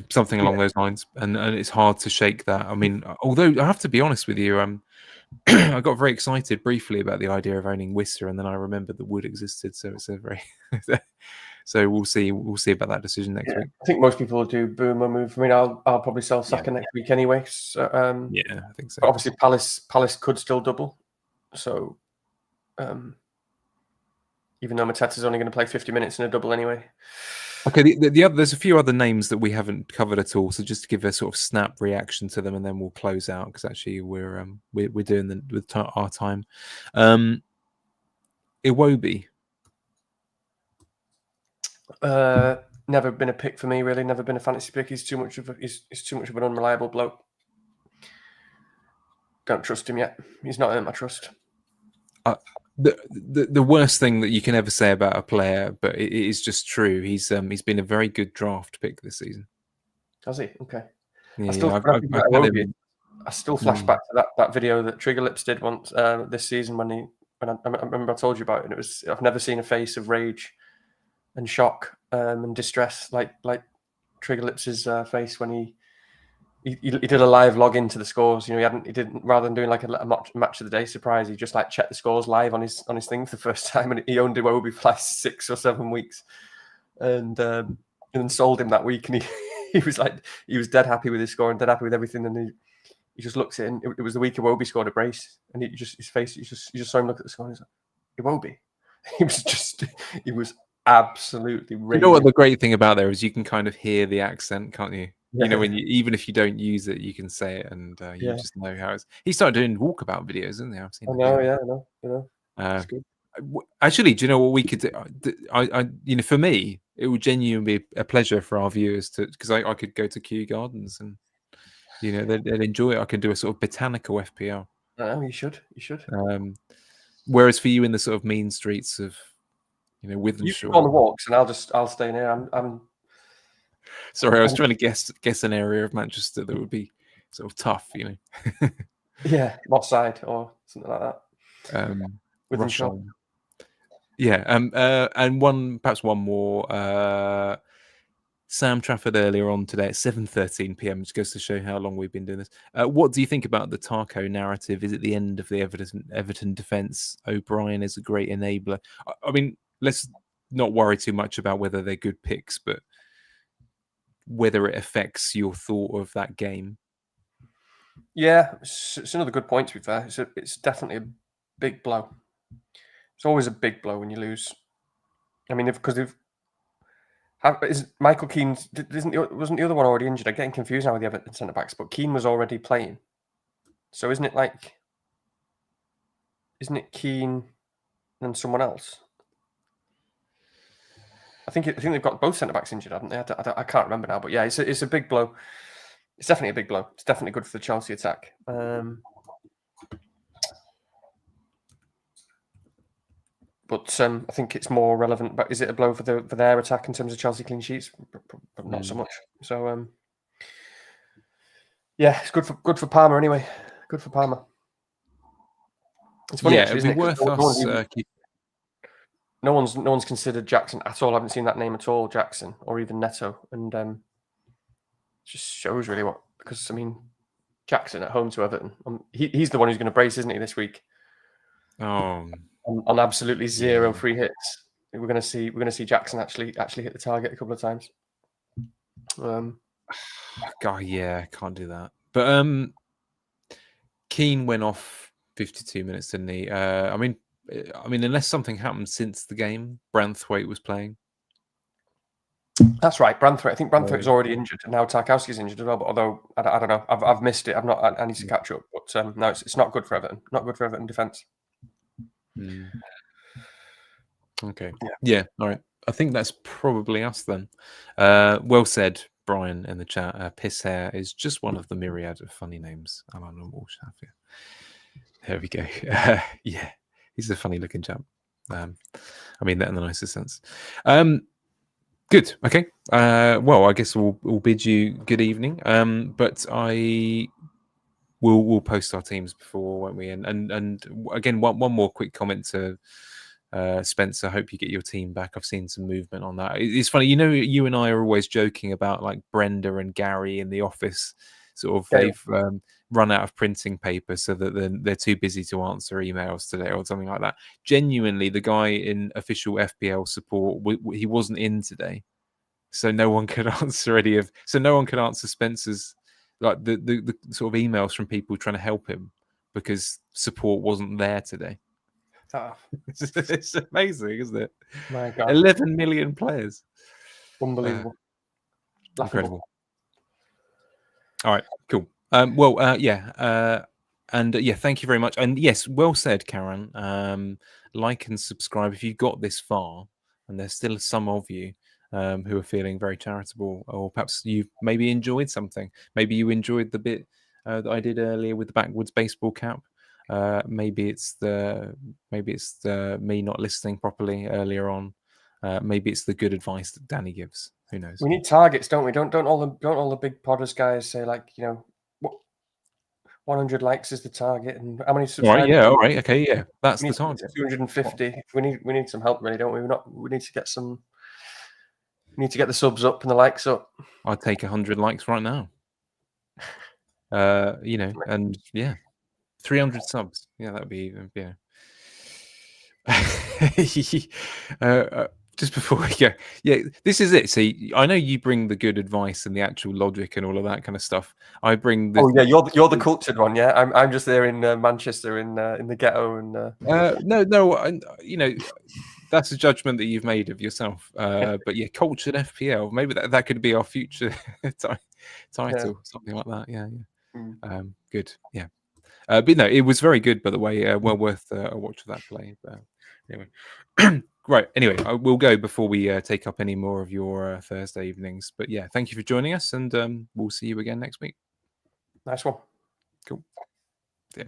something along those lines. And it's hard to shake that. I mean, although I have to be honest with you, I got very excited briefly about the idea of owning Wissa, and then I remembered that Wood existed. So it's a very so we'll see about that decision next week. I think most people will do Boomer move. I mean, I'll probably sell Saka next week anyway. So, yeah, I think so. But obviously, Palace could still double. So even though Mateta's only going to play 50 minutes in a double anyway. Okay, the other, there's a few other names that we haven't covered at all. So just to give a sort of snap reaction to them, and then we'll close out because actually we're doing our time. Iwobi. Never been a pick for me, really. Never been a fantasy pick. He's too much of an unreliable bloke. Don't trust him yet. He's not earned my trust. The worst thing that you can ever say about a player, but it is just true. He's been a very good draft pick this season. Has he? Okay. Yeah, I still flash back to that video that Trigger Lips did once this season when I remember I told you about it. And it was, I've never seen a face of rage and shock and distress like Trigger Lips' face when he did a live login to the scores. He didn't rather than doing like a match of the day surprise, he just like checked the scores live on his thing for the first time, and he owned Iwobi for like 6 or 7 weeks, and then sold him that week, and he was dead happy with his score and dead happy with everything, and he just looks at it, and it was the week Iwobi scored a brace, and you just saw him look at the score, and he's like, Iwobi. He was absolutely raging. You know what the great thing about there is you can kind of hear the accent, can't you? Yeah. When even if you don't use it, you can say it, and you just know how it's. He started doing walkabout videos, isn't he? I've seen. I know. It's good. Actually, do you know what we could do? For me, it would genuinely be a pleasure for our viewers because I could go to Kew Gardens and they'd enjoy it. I could do a sort of botanical FPL. You should. Whereas for you in the sort of mean streets of Withenshaw, you go on the walks, and I'll stay near. I'm sorry, I was trying to guess an area of Manchester that would be sort of tough, Yeah, what side or something like that. Withenshaw. Yeah, and perhaps one more. Sam Trafford earlier on today at 7:13 p.m, which goes to show how long we've been doing this. What do you think about the Tarko narrative? Is it the end of the Everton defence? O'Brien is a great enabler. I mean, let's not worry too much about whether they're good picks, but whether it affects your thought of that game. Yeah, it's another good point, to be fair. It's definitely a big blow. It's always a big blow when you lose. I mean, is Michael Keane, wasn't the other one already injured? I'm getting confused now with the Everton centre-backs, but Keane was already playing. So isn't it Keane and someone else? I think they've got both centre-backs injured, haven't they? I can't remember now, but yeah, it's a big blow. It's definitely a big blow. It's definitely good for the Chelsea attack. But I think it's more relevant. But is it a blow for their attack in terms of Chelsea clean sheets? But not so much. So yeah, it's good for Palmer anyway. Good for Palmer. It's funny, actually, isn't it? Worth us. No one's considered Jackson at all. I haven't seen that name at all, Jackson, or even Neto, and just shows really what. Because I mean, Jackson at home to Everton, he's the one who's going to brace, isn't he, this week? On absolutely zero free hits. We're going to see Jackson actually hit the target a couple of times. God, yeah, can't do that. But Keane went off 52 minutes, didn't he? I mean, unless something happened since the game, Branthwaite was playing. That's right, Branthwaite. I think Branthwaite's already injured, and now Tarkowski's injured as well. But although I don't know, I've missed it. I need to catch up. But no, it's not good for Everton. Not good for Everton defence. Okay. Yeah. All right. I think that's probably us then. Well said, Brian, in the chat. Piss Hair is just one of the myriad of funny names. Alan Walsh. There we go. Yeah, he's a funny looking chap. I mean that in the nicest sense. Good. Okay. Well, I guess we'll bid you good evening. But we'll post our teams before, won't we? And again, one more quick comment to Spencer. I hope you get your team back. I've seen some movement on that. It's funny, you and I are always joking about like Brenda and Gary in the office. Sort of, they've run out of printing paper, so that they're too busy to answer emails today or something like that. Genuinely, the guy in official FPL support, he wasn't in today, so no one could answer no one could answer Spencer's like the sort of emails from people trying to help him because support wasn't there today. It's amazing, isn't it? My God. 11 million players. Unbelievable. Incredible. All right, cool. Thank you very much. And yes, well said, Karen. Like and subscribe if you got this far, and there's still some of you who are feeling very charitable, or perhaps you maybe enjoyed something. Maybe you enjoyed the bit that I did earlier with the backwards baseball cap. Maybe it's the me not listening properly earlier on. Maybe it's the good advice that Danny gives. Who knows? We need targets, don't we? Don't all the big podders guys say like 100 likes is the target, and how many subscribers? All right, okay, yeah, that's the target. 250. We need some help, really, don't we? We need to get some. We need to get the subs up and the likes up. I'd take 100 likes right now. And yeah, 300 subs. Yeah, that'd be just before we go, this is it. See, I know you bring the good advice and the actual logic and all of that kind of stuff. I bring the you're the cultured one, yeah. I'm just there in Manchester in the ghetto and no, that's a judgment that you've made of yourself. But yeah, cultured FPL. Maybe that could be our future title, something like that. Yeah. Good. Yeah. But no, it was very good, by the way. Well worth a watch of that play. But anyway, right. Anyway, I will go before we take up any more of your Thursday evenings. But yeah, thank you for joining us, and we'll see you again next week. Nice one. Cool. Yeah.